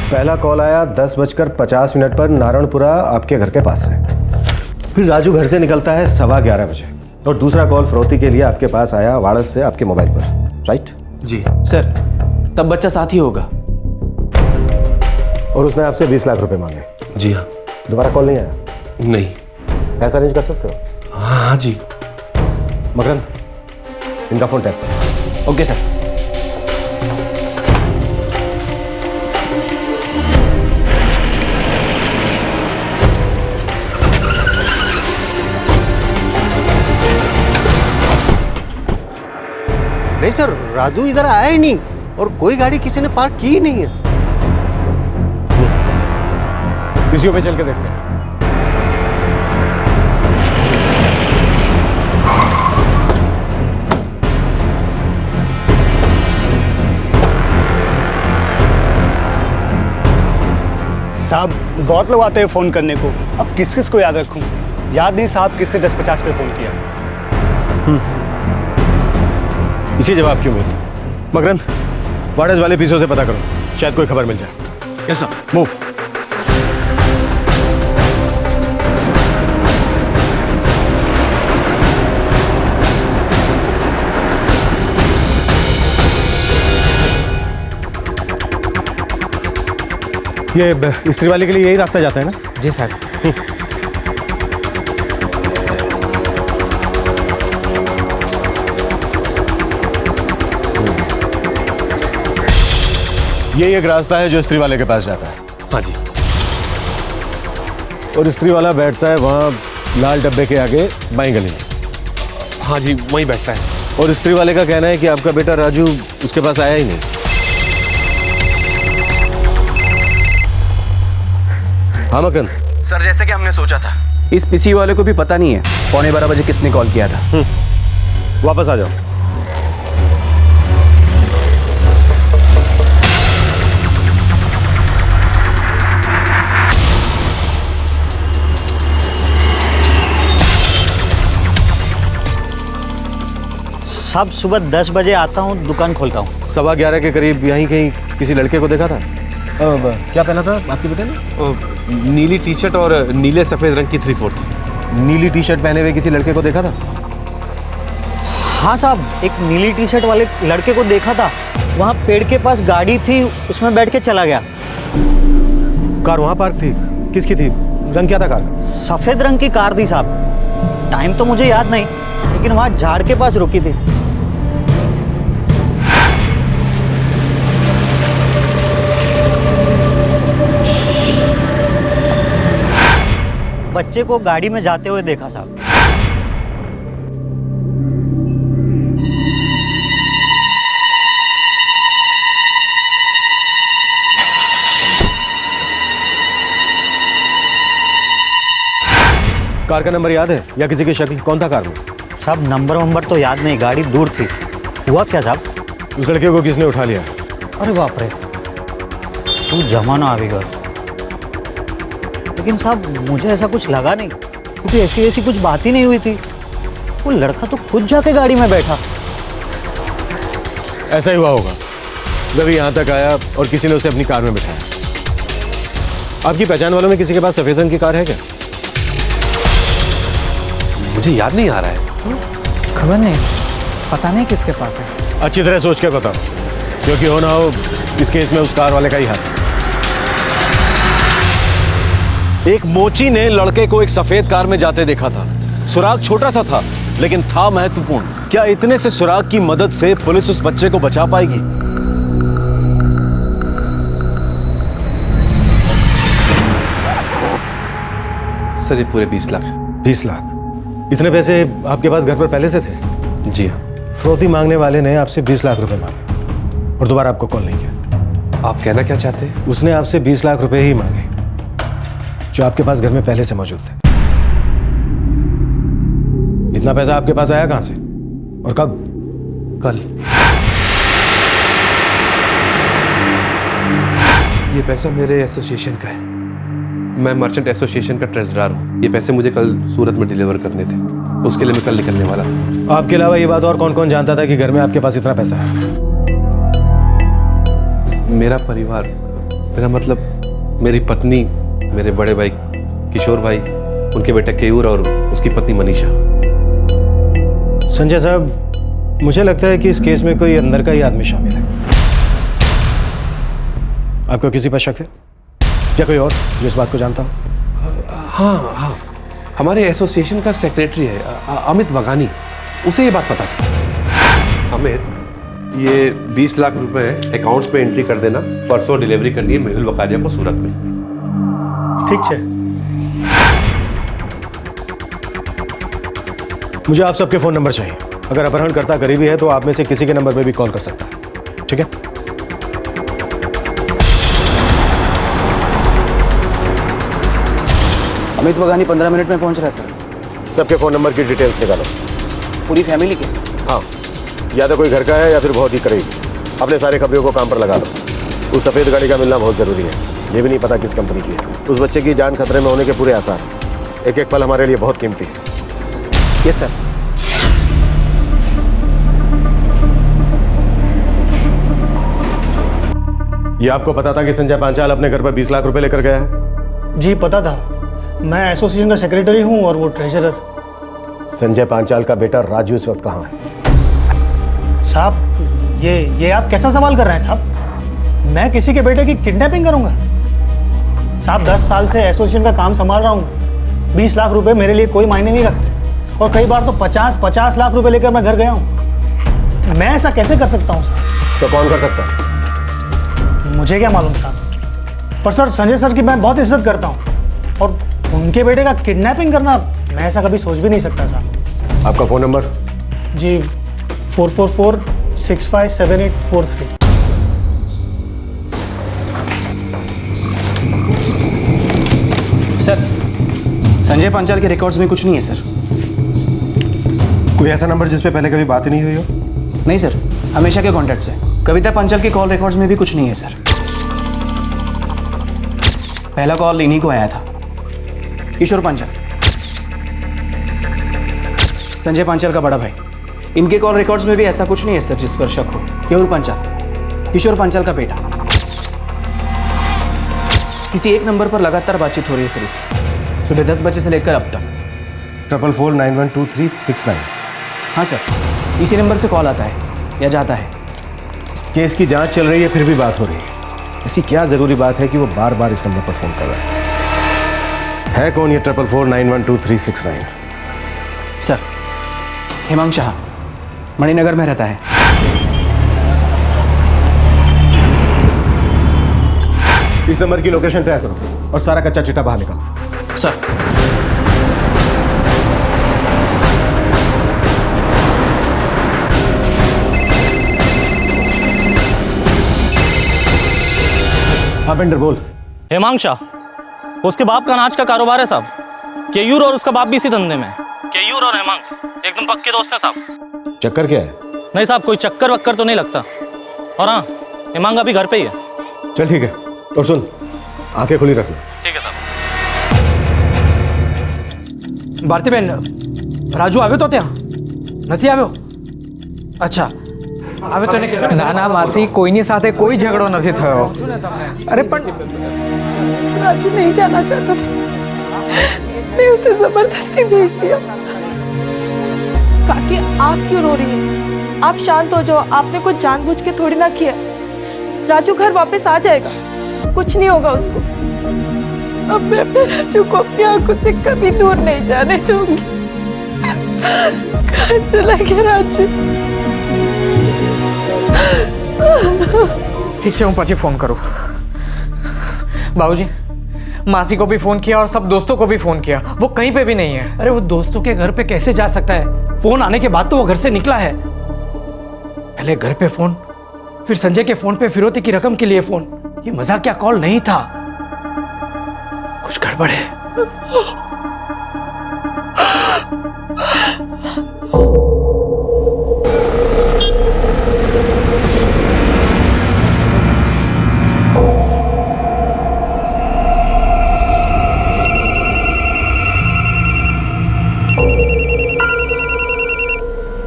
पहला कॉल आया 10:50 पर नारायणपुरा आपके घर के पास से। फिर राजू घर से निकलता है 11:15 बजे। और दूसरा कॉल फिरौती के लिए आपके पास आया वाड़ज से आपके मोबाइल पर, राइट? जी सर, तब बच्चा साथ ही होगा। और उसने आपसे 20 लाख रुपए मांगे? जी हाँ। दोबारा कॉल नहीं आया? नहीं। पैसा अरेंज कर सकते हो? हाँ जी। मकरंद, इनका फोन टैप कर। Okay sir. नहीं सर, राजू इधर आया ही नहीं और कोई गाड़ी किसी ने पार्क की ही नहीं है। पीसीओ पे चल के देखते हैं। साहब, बहुत लोग आते हैं फ़ोन करने को, अब किस किस को याद रखूं? याद नहीं साहब किससे 10:50 पे फ़ोन किया। इसी जवाब की उम्मीद थी। मकरंद, वाड़ज वाले पीसीओ से पता करो, शायद कोई खबर मिल जाए। Yes sir. मूव। ये स्त्री वाले के लिए यही रास्ता जाता है ना? जी सर। ये एक रास्ता है जो स्त्री वाले के पास जाता है। हाँ जी। और स्त्री वाला बैठता है वहाँ लाल डब्बे के आगे बाईं गली में। हाँ जी, वहीं बैठता है। और स्त्री वाले का कहना है कि आपका बेटा राजू उसके पास आया ही नहीं। हाँ मकरंद। सर, जैसे कि हमने सोचा था, इस पीसी वाले को भी पता नहीं है 11:15 बजे किसने कॉल किया था। वापस आ जाओ। साहब, सुबह 10 बजे आता हूँ, दुकान खोलता हूँ। 11:15 के करीब यहीं कहीं किसी लड़के को देखा था? क्या पहना था आपके बेटे ने? नीली टी शर्ट और नीले सफेद रंग की 3/4। नीली टी शर्ट पहने हुए किसी लड़के को देखा था? हाँ साहब, एक नीली टी शर्ट वाले लड़के को देखा था, वहाँ पेड़ के पास गाड़ी थी, उसमें बैठ के चला गया। कार वहाँ पार्क थी? किसकी थी? रंग क्या था कार? सफेद रंग की कार थी साहब। टाइम तो मुझे याद नहीं, लेकिन वहाँ झाड़ के पास रुकी थी। बच्चे को गाड़ी में जाते हुए देखा साहब। कार का नंबर याद है या किसी के शक? कौन था कार में? साहब, नंबर तो याद नहीं, गाड़ी दूर थी। हुआ क्या साहब? उस लड़के को किसने उठा लिया? अरे बाप रे, तू जमाना आवेगा। लेकिन साहब मुझे ऐसा कुछ लगा नहीं, क्योंकि ऐसी कुछ बात ही नहीं हुई थी। वो लड़का तो खुद जाके गाड़ी में बैठा। ऐसा ही हुआ होगा जब यहाँ तक आया और किसी ने उसे अपनी कार में बिठाया। आपकी पहचान वालों में किसी के पास सफेद रंग की कार है क्या? मुझे याद नहीं आ रहा है। खबर नहीं, पता नहीं किसके पास है। अच्छी तरह सोच के बताओ, क्योंकि हो ना हो इस केस में उस कार वाले का ही हाथ। एक मोची ने लड़के को एक सफेद कार में जाते देखा था। सुराग छोटा सा था लेकिन था महत्वपूर्ण। क्या इतने से सुराग की मदद से पुलिस उस बच्चे को बचा पाएगी? सर ये पूरे 20 लाख। 20 लाख? इतने पैसे आपके पास घर पर पहले से थे? जी हाँ। फिरौती मांगने वाले ने आपसे 20 लाख रुपए मांगे और दोबारा आपको कॉल नहीं किया। आप कहना क्या चाहते हैं? उसने आपसे 20 लाख रुपए ही मांगे जो आपके पास घर में पहले से मौजूद थे। इतना पैसा आपके पास आया कहां से और कब? कल। ये पैसा मेरे एसोसिएशन का है। मैं मर्चेंट एसोसिएशन का ट्रेजरर हूँ। ये पैसे मुझे कल सूरत में डिलीवर करने थे, उसके लिए मैं कल निकलने वाला था। आपके अलावा ये बात और कौन कौन जानता था कि घर में आपके पास इतना पैसा है? मेरा परिवार, मेरा मतलब मेरी पत्नी, मेरे बड़े भाई किशोर भाई, उनके बेटे केयूर और उसकी पत्नी मनीषा। संजय साहब, मुझे लगता है कि इस केस में कोई अंदर का ही आदमी शामिल है। आपको किसी पर शक है या कोई और जो इस बात को जानता हो? हाँ, हमारे एसोसिएशन का सेक्रेटरी है अमित वगानी, उसे ये बात पता थी। अमित, ये 20 लाख रुपए अकाउंट्स पे एंट्री कर देना, परसों डिलीवरी करनी है मेहुल वकारिया को सूरत में। ठीक है। मुझे आप सबके फोन नंबर चाहिए। अगर अपहरणकर्ता करीबी है तो आप में से किसी के नंबर पे भी कॉल कर सकता है, ठीक है? अमित वगानी 15 मिनट में पहुंच रहा है सर। सबके फोन नंबर की डिटेल्स निकालो। पूरी फैमिली के? हाँ, या तो कोई घर का है या फिर बहुत ही करीब। अपने सारे खबरों को काम पर लगा लो। उस सफेद गाड़ी का मिलना बहुत जरूरी है। ये भी नहीं पता किस कंपनी की है। उस बच्चे की जान खतरे में होने के पूरे आसार। एक एक पल हमारे लिए बहुत कीमती है। Yes sir. ये आपको पता था कि संजय पांचाल अपने घर पर 20 लाख रुपए लेकर गया है? जी पता था। मैं एसोसिएशन का सेक्रेटरी हूँ और वो ट्रेजरर। संजय पांचाल का बेटा राजू इस वक्त कहाँ है? साहब, ये आप कैसा सवाल कर रहे हैं साहब? मैं किसी के बेटे की किडनैपिंग करूंगा? साहब 10 साल से एसोसिएशन का काम संभाल रहा हूँ। 20 लाख रुपए मेरे लिए कोई मायने नहीं रखते और कई बार तो 50 लाख रुपए लेकर मैं घर गया हूँ। मैं ऐसा कैसे कर सकता हूँ साहब? तो कौन कर सकता है? मुझे क्या मालूम साहब, पर सर संजय सर की मैं बहुत इज्जत करता हूँ और उनके बेटे का किडनैपिंग करना मैं ऐसा कभी सोच भी नहीं सकता साहब। आपका फोन नंबर? जी 444-657843। सर, संजय पांचाल के रिकॉर्ड्स में कुछ नहीं है सर। कोई ऐसा नंबर जिस पे पहले कभी बात ही नहीं हुई हो? नहीं सर, हमेशा के कॉन्टैक्ट्स हैं। कविता पांचाल के कॉल रिकॉर्ड्स में भी कुछ नहीं है सर। पहला कॉल इन्हीं को आया था, किशोर पांचाल, संजय पांचाल का बड़ा भाई। इनके कॉल रिकॉर्ड्स में भी ऐसा कुछ नहीं है सर जिस पर शक हो। केयूर पांचाल, किशोर पांचाल का बेटा। किसी एक नंबर पर लगातार बातचीत हो रही है सर इसकी, सुबह 10 बजे से लेकर अब तक। 44491239। हाँ सर, इसी नंबर से कॉल आता है या जाता है। केस की जांच चल रही है फिर भी बात हो रही है। ऐसी क्या जरूरी बात है कि वो बार बार इस नंबर पर फोन कर रहा है कौन ये 44491239? सर, हेमंत शाह, मणिनगर में रहता है। इस नंबर की लोकेशन ट्रेस करो और सारा कच्चा चिट्ठा बाहर निकालो। सर। बिंडर बोल। हेमंत शाह, उसके बाप का अनाज का कारोबार है साहब। केयूर और उसका बाप भी इसी धंधे में है। केयूर और हेमंत एकदम पक्के दोस्त हैं साहब। चक्कर क्या है? नहीं साहब, कोई चक्कर वक्कर तो नहीं लगता। और हाँ, हेमंत अभी घर पे ही है। चल ठीक है, और सुन, आंखें खुली रखना। ठीक है साहब। ભારતીબેન રાજુ આવ્યો તો ત્યાં નથી આવ્યો? અચ્છા આવ્યો તો એને કીધું? ના ના માસી, કોઈની સાથે કોઈ ઝઘડો નથી થયો. અરે પણ राजू नहीं जाना चाहता था, मैं उसे जबरदस्ती भेज दिया। काकी आप क्यों रो रही हैं? आप शांत हो जाओ, आपने कुछ जानबूझ के थोड़ी ना किया। राजू घर वापस आ जाएगा, कुछ नहीं होगा उसको। अब मैं अपने राजू को अपनी आंखों से कभी दूर नहीं जाने दूंगी। कहाँ चला गया राजू? ठीक है, હું પછી फोन करूँ. बाबूजी, मासी को भी फोन किया और सब दोस्तों को भी फोन किया, वो कहीं पे भी नहीं है. अरे वो दोस्तों के घर पे कैसे जा सकता है? फोन आने के बाद तो वो घर से निकला है। पहले घर पे फोन, फिर संजय के फोन पे फिरौती की रकम के लिए फोन। ये मजाकिया कॉल नहीं था, कुछ गड़बड़ है।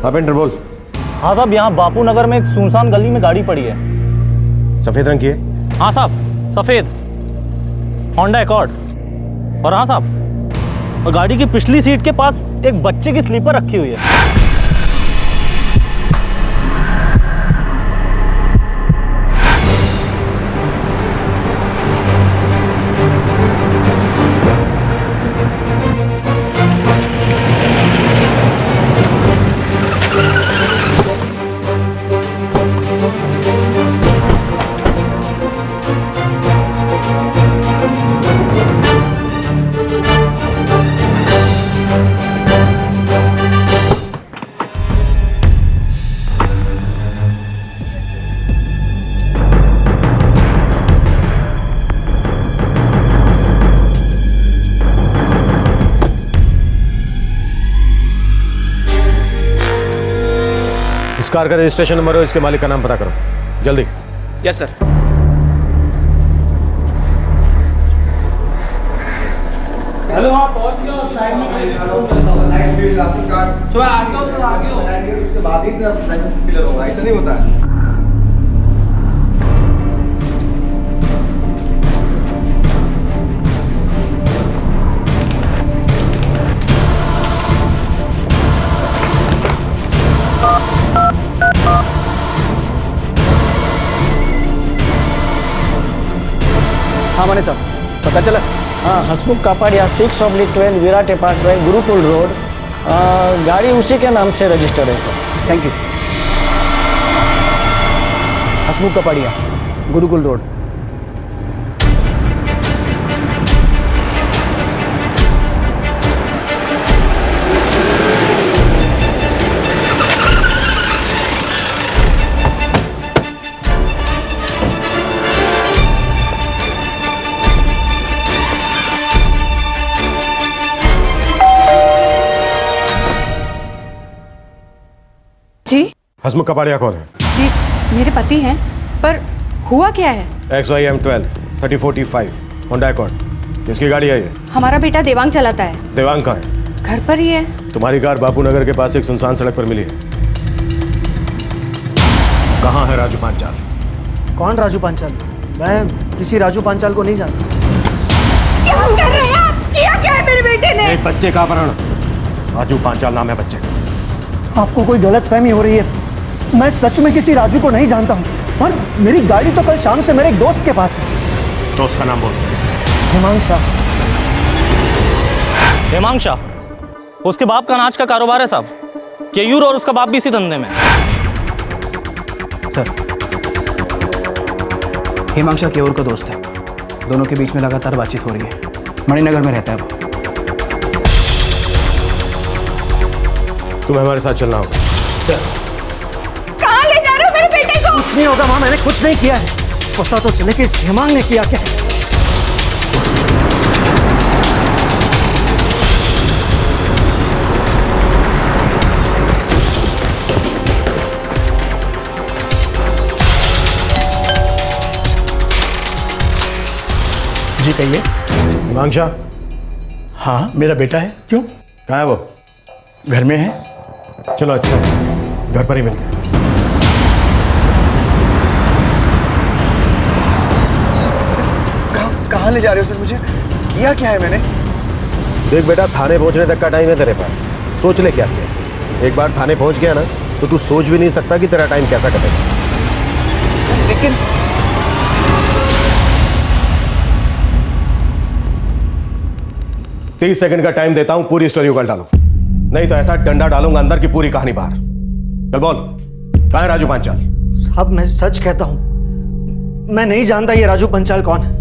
हाँ पेंटर बोल। हाँ साहब, यहाँ बापू नगर में एक सुनसान गली में गाड़ी पड़ी है। सफेद रंग की है? हाँ साहब, सफेद होंडा एकॉर्ड। और हाँ साहब, और गाड़ी की पिछली सीट के पास एक बच्चे की स्लीपर रखी हुई है। इस कार का रजिस्ट्रेशन नंबर और इसके मालिक का नाम पता करो जल्दी। Yes sir. हेलो, आप पहुंच गए हो? साइड में तो आगे हो, तो आगे हो, उसके बाद ही लाइसेंस क्लियर होगा। ऐसा नहीं होता है। हाँ मैंने साहब पता चला। हाँ, हसमुख कापड़िया 6/12 विराट अपार्टमेंट गुरुकुल रोड, गाड़ी उसी के नाम से रजिस्टर्ड है sir. Thank you. Hasmukh Kapadia Gurukul road. जी हसमुख कपाड़िया कौन है? जी मेरे पति हैं, पर हुआ क्या है? XYM12 3045 Honda accord. किसकी गाड़ी है ये? हमारा बेटा देवांग चलाता है। देवांग कहाँ है? घर पर ही है। तुम्हारी कार बापू नगर के पास एक सुनसान सड़क पर मिली है। कहाँ है राजू पांचाल? कौन राजू पांचाल? मैं किसी राजू पांचाल को नहीं जानता। क्या कर रहे हैं आप? किया क्या है मेरे बेटे ने? एक बच्चे का अपहरण। राजू पांचाल नाम है बच्चे का। आपको कोई गलतफहमी हो रही है। मैं सच में किसी राजू को नहीं जानता हूँ, और मेरी गाड़ी तो कल शाम से मेरे एक दोस्त के पास है। दोस्त का नाम बोल। हेमांग शाह। हेमांग शाह, उसके बाप का अनाज का कारोबार है साहब। केयूर और उसका बाप भी इसी धंधे में है। सर, हेमांग शाह केयूर का दोस्त है। दोनों के बीच में लगातार बातचीत हो रही है। मणिनगर में रहता है वो। तुम्हें हमारे साथ चलना होगा। कहाँ ले जा रहे हो मेरे बेटे को? कुछ नहीं होगा माँ, मैंने कुछ नहीं किया है। पता तो चले कि इस हेमांग ने किया क्या है। जी कहिए। हेमांग शाह? हाँ, मेरा बेटा है। क्यों? कहाँ है वो? घर में है। चलो अच्छा, घर पर ही मिल गए। कहाँ ले जा रहे हो सर मुझे? किया क्या है मैंने? देख बेटा, थाने पहुंचने तक का टाइम है तेरे पास। सोच ले क्या किया। एक बार थाने पहुंच गया ना तो तू सोच भी नहीं सकता कि तेरा टाइम कैसा कटेगा। लेकिन 30 सेकंड का टाइम देता हूं, पूरी स्टोरी उगल डालो, नहीं तो ऐसा डंडा डालूंगा अंदर की पूरी कहानी बाहर। चल बोल, कहां है राजू पांचाल? साहब मैं सच कहता हूं, मैं नहीं जानता ये राजू पंचाल कौन है।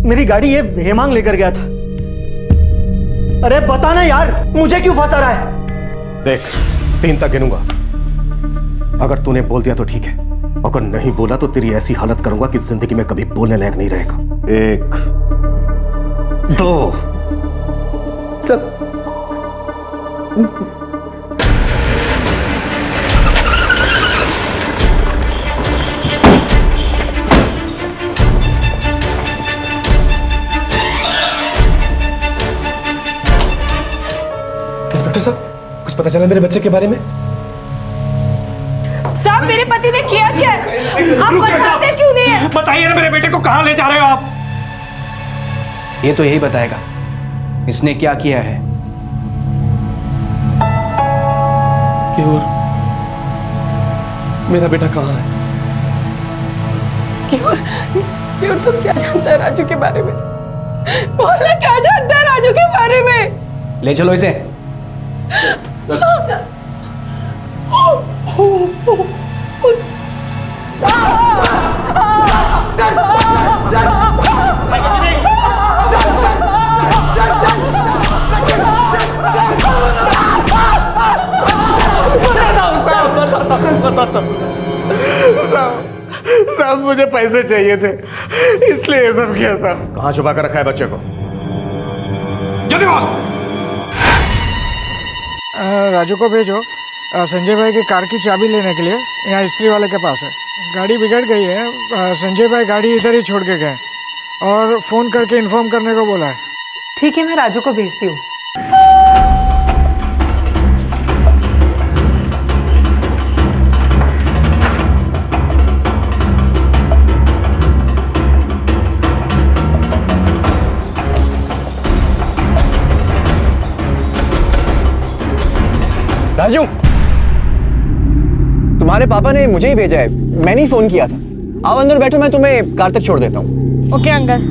मेरी गाड़ी ये हेमांग लेकर गया था। अरे बता ना यार, मुझे क्यों फंसा रहा है? देख, 3 तक गिनूंगा। अगर तूने बोल दिया तो ठीक है, अगर नहीं बोला तो तेरी ऐसी हालत करूंगा कि जिंदगी में कभी बोलने लायक नहीं रहेगा। 1 2 सर इंस्पेक्टर साहब, कुछ पता चला मेरे बच्चे के बारे में? साहब मेरे पति ने किया क्या? आप बताते क्यों नहीं है? बताइए ना, मेरे बेटे को कहां ले जा रहे हो आप? ये तो यही बताएगा इसने क्या किया है। केयूर, मेरा बेटा कहाँ है? केयूर तुम क्या जानता है राजू के बारे में? बोलना, क्या जानता है राजू के बारे में? ले चलो इसे। साहब मुझे पैसे चाहिए थे, इसलिए ये सब किया साहब। कहां छुपा कर रखा है बच्चे को? जल्दी बोल। राजू को भेजो संजय भाई की कार की चाबी लेने के लिए, यहाँ इस्त्री वाले के पास है। गाड़ी बिगड़ गई है, संजय भाई गाड़ी इधर ही छोड़ के गए और फ़ोन करके इन्फॉर्म करने को बोला है। ठीक है, मैं राजू को भेजती हूँ। राजू, तुम्हारे पापा ने मुझे ही भेजा है, मैंने ही फोन किया था। आओ अंदर बैठो, मैं तुम्हें कार तक छोड़ देता हूँ। Okay uncle.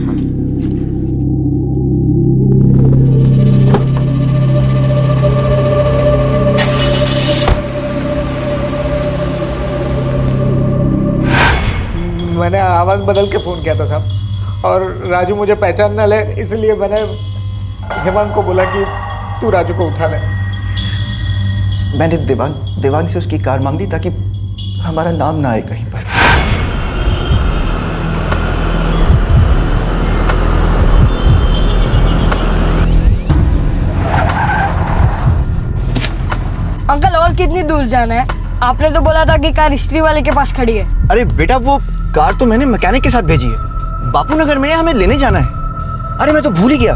मैंने आवाज़ बदल के फ़ोन किया था साहब, और राजू मुझे पहचान ना ले इसलिए मैंने हेमांग को बोला कि तू राजू को उठा ले। मैंने देवांग से उसकी कार मांग ली ताकि हमारा नाम ना आए कहीं पर। अंकल और कितनी दूर जाना है? आपने तो बोला था कि कार इस्त्री वाले के पास खड़ी है। अरे बेटा, वो कार तो मैंने मैकेनिक के साथ भेजी है, बापू नगर में हमें लेने जाना है। अरे मैं तो भूल ही गया।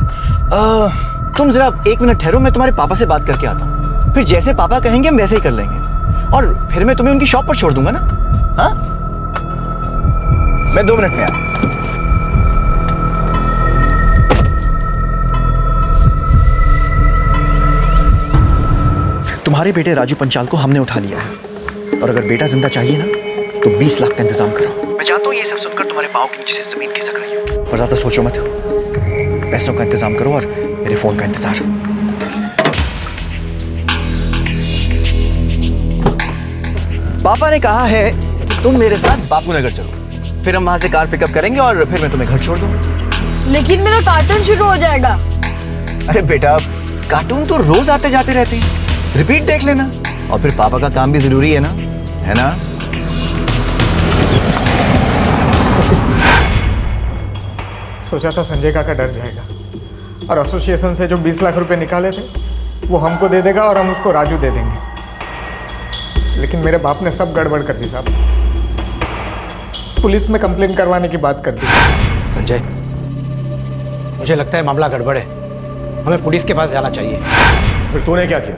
तुम जरा 1 मिनट ठहरो, मैं तुम्हारे पापा से बात करके आता हूँ। फिर जैसे पापा कहेंगे हम वैसे ही कर लेंगे, और फिर मैं तुम्हें उनकी शॉप पर छोड़ दूंगा ना। हाँ, मैं 2 मिनट में आता। तुम्हारे बेटे राजू पंचाल को हमने उठा लिया है, और अगर बेटा जिंदा चाहिए ना तो 20 लाख का इंतजाम करो। मैं जानता हूँ ये सब सुनकर तुम्हारे पाँव के नीचे से जमीन खिसक रही होगी, पर ज्यादा सोचो मत। पैसों का इंतजाम करो और मेरे फोन का इंतजार। पापा ने कहा है कि तुम मेरे साथ बापू नगर चलो, फिर हम वहां से कार पिकअप करेंगे और फिर मैं तुम्हें घर छोड़ दूंगा। लेकिन मेरा कार्टून शुरू हो जाएगा। अरे बेटा, कार्टून तो रोज आते जाते रहते हैं, रिपीट देख लेना। और फिर पापा का काम भी जरूरी है ना, है ना? सोचा था संजय काका डर जाएगा और एसोसिएशन से जो 20 लाख रुपए निकाले थे वो हमको दे देगा और हम उसको राजू दे देंगे। लेकिन मेरे बाप ने सब गड़बड़ कर दी साहब, पुलिस में कंप्लेन करवाने की बात कर दी। संजय, मुझे लगता है मामला गड़बड़ है, हमें पुलिस के पास जाना चाहिए। फिर तूने क्या किया?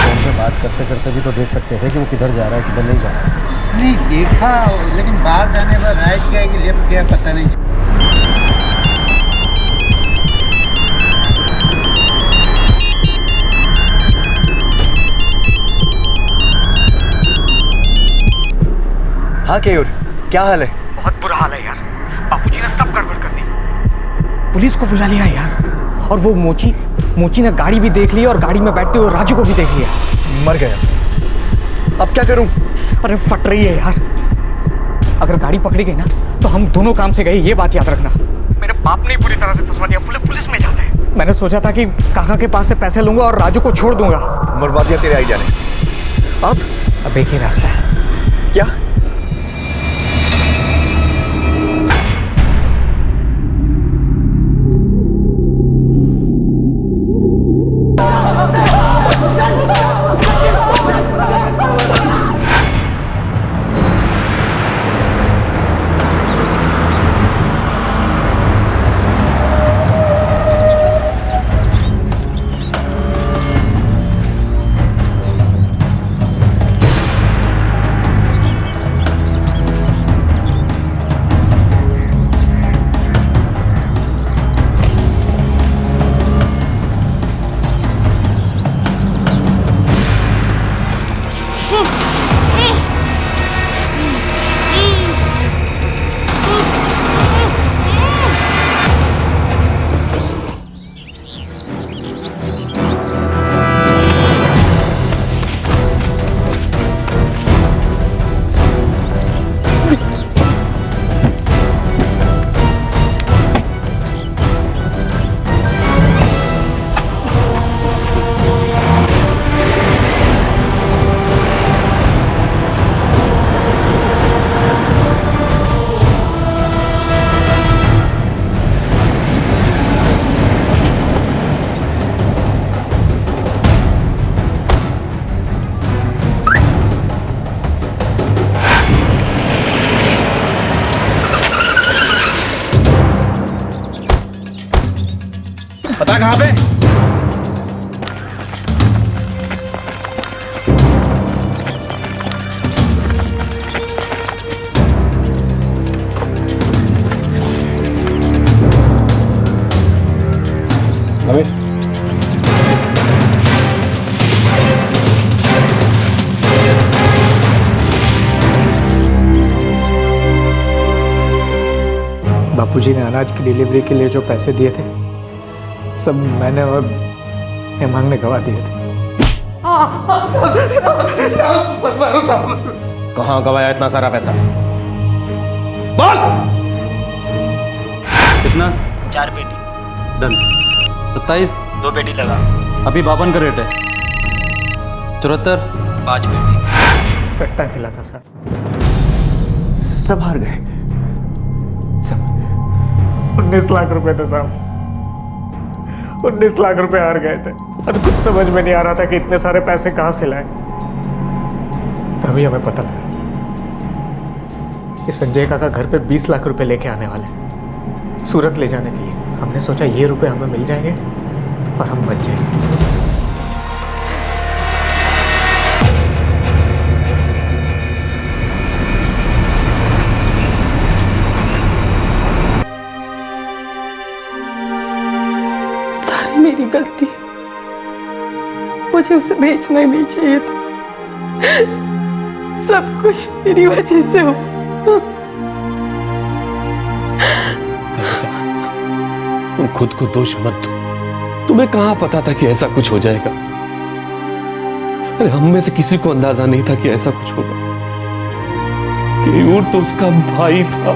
फोन पे बात करते करते भी तो देख सकते थे कि वो किधर जा रहा है किधर नहीं जा रहा है। नहीं देखा, लेकिन बाहर जाने पर राइट गया कि लेफ्ट गया पता नहीं। हाँ केयूर, क्या हाल है? बहुत बुरा हाल है यार। बापूजी ने सब गड़बड़ कर दी। पुलिस को बुला लिया यार। और वो मोची ने गाड़ी भी देख ली और गाड़ी में बैठते हुए राजू को भी देख लिया। मर गया। अब क्या करूं? अरे फट रही है यार। अगर गाड़ी पकड़ी गई ना तो हम दोनों काम से गए, ये बात याद रखना। मेरे बाप ने पूरी तरह से फंसवा दिया। पुलिस में जाते हैं। मैंने सोचा था कि काका के पास से पैसे लूंगा और राजू को छोड़ दूंगा। मरवा दिया तेरे आइडिया ने। अब एक ही रास्ता है। क्या? पता कहाँ पे? अमित, बापूजी ने अनाज की डिलीवरी के लिए जो पैसे दिए थे सब मैंने और हेमांग ने गवा दिए थे। कहाँ गवाया इतना सारा पैसा? बोल! कितना? 4 पेटी। डन। 27? 2 पेटी लगा। अभी 52 का रेट है। 74? 5 पेटी। सट्टा खिला था सर। सब हार गए। 19 लाख रुपए थे साहब। 19 लाख रुपए हार गए थे और कुछ समझ में नहीं आ रहा था कि इतने सारे पैसे कहां से लाए। तभी हमें पता लगा कि संजय काका घर पे 20 लाख रुपए लेके आने वाले हैं सूरत ले जाने के लिए। हमने सोचा ये रुपए हमें मिल जाएंगे और हम बच जाएंगे। सारी मेरी गलती, मुझे उसे भेजना ही नहीं चाहिए था। सब कुछ मेरी वजह से हुआ। तुम खुद को दोष मत दो। तुम्हें कहां पता था कि ऐसा कुछ हो जाएगा? अरे हम में से किसी को अंदाजा नहीं था कि ऐसा कुछ होगा। केयूर तो उसका भाई था।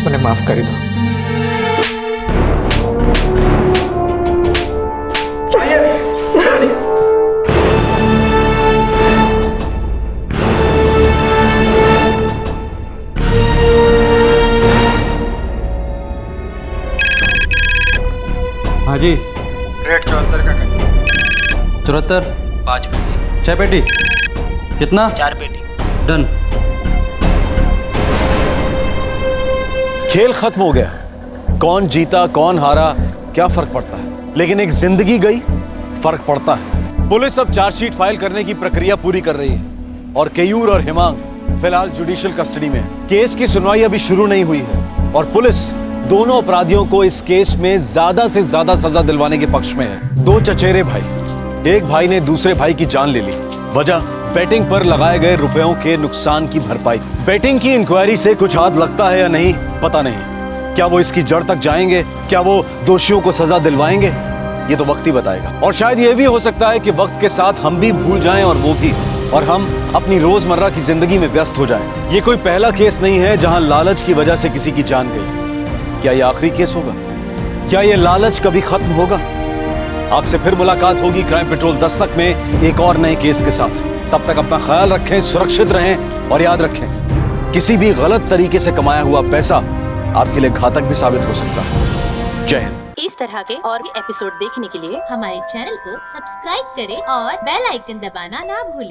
मैंने माफ कर दो। जी। रेट 74 का कर। 74 5 पेटी। 6 पेटी। कितना? 4 पेटी। डन। खेल खत्म हो गया। कौन जीता कौन हारा क्या फर्क पड़ता है, लेकिन एक जिंदगी गई फर्क पड़ता है। पुलिस अब चार्जशीट फाइल करने की प्रक्रिया पूरी कर रही है और केयूर और हिमांग फिलहाल जुडिशियल कस्टडी में है। केस की सुनवाई अभी शुरू नहीं हुई है और पुलिस दोनों अपराधियों को इस केस में ज्यादा से ज्यादा सजा दिलवाने के पक्ष में है। 2 चचेरे भाई, एक भाई ने दूसरे भाई की जान ले ली। वजह बेटिंग पर लगाए गए रुपयों के नुकसान की भरपाई। बेटिंग की इंक्वायरी से कुछ हाथ लगता है या नहीं पता नहीं। क्या वो इसकी जड़ तक जाएंगे? क्या वो दोषियों को सजा दिलवाएंगे? ये तो वक्त ही बताएगा। और शायद ये भी हो सकता है कि वक्त के साथ हम भी भूल जाएं और वो भी, और हम अपनी रोजमर्रा की जिंदगी में व्यस्त हो जाएं। ये कोई पहला केस नहीं है जहां लालच की वजह से किसी की जान गई। क्या ये आखिरी केस होगा? क्या ये लालच कभी खत्म होगा? आपसे फिर मुलाकात होगी क्राइम पेट्रोल दस्तक में एक और नए केस के साथ। तब तक अपना ख्याल रखें, सुरक्षित रहें और याद रखें, किसी भी गलत तरीके से कमाया हुआ पैसा आपके लिए घातक भी साबित हो सकता है। जय हिंद। इस तरह के और भी एपिसोड देखने के लिए हमारे चैनल को सब्सक्राइब करें और बेल आइकन दबाना ना भूलें।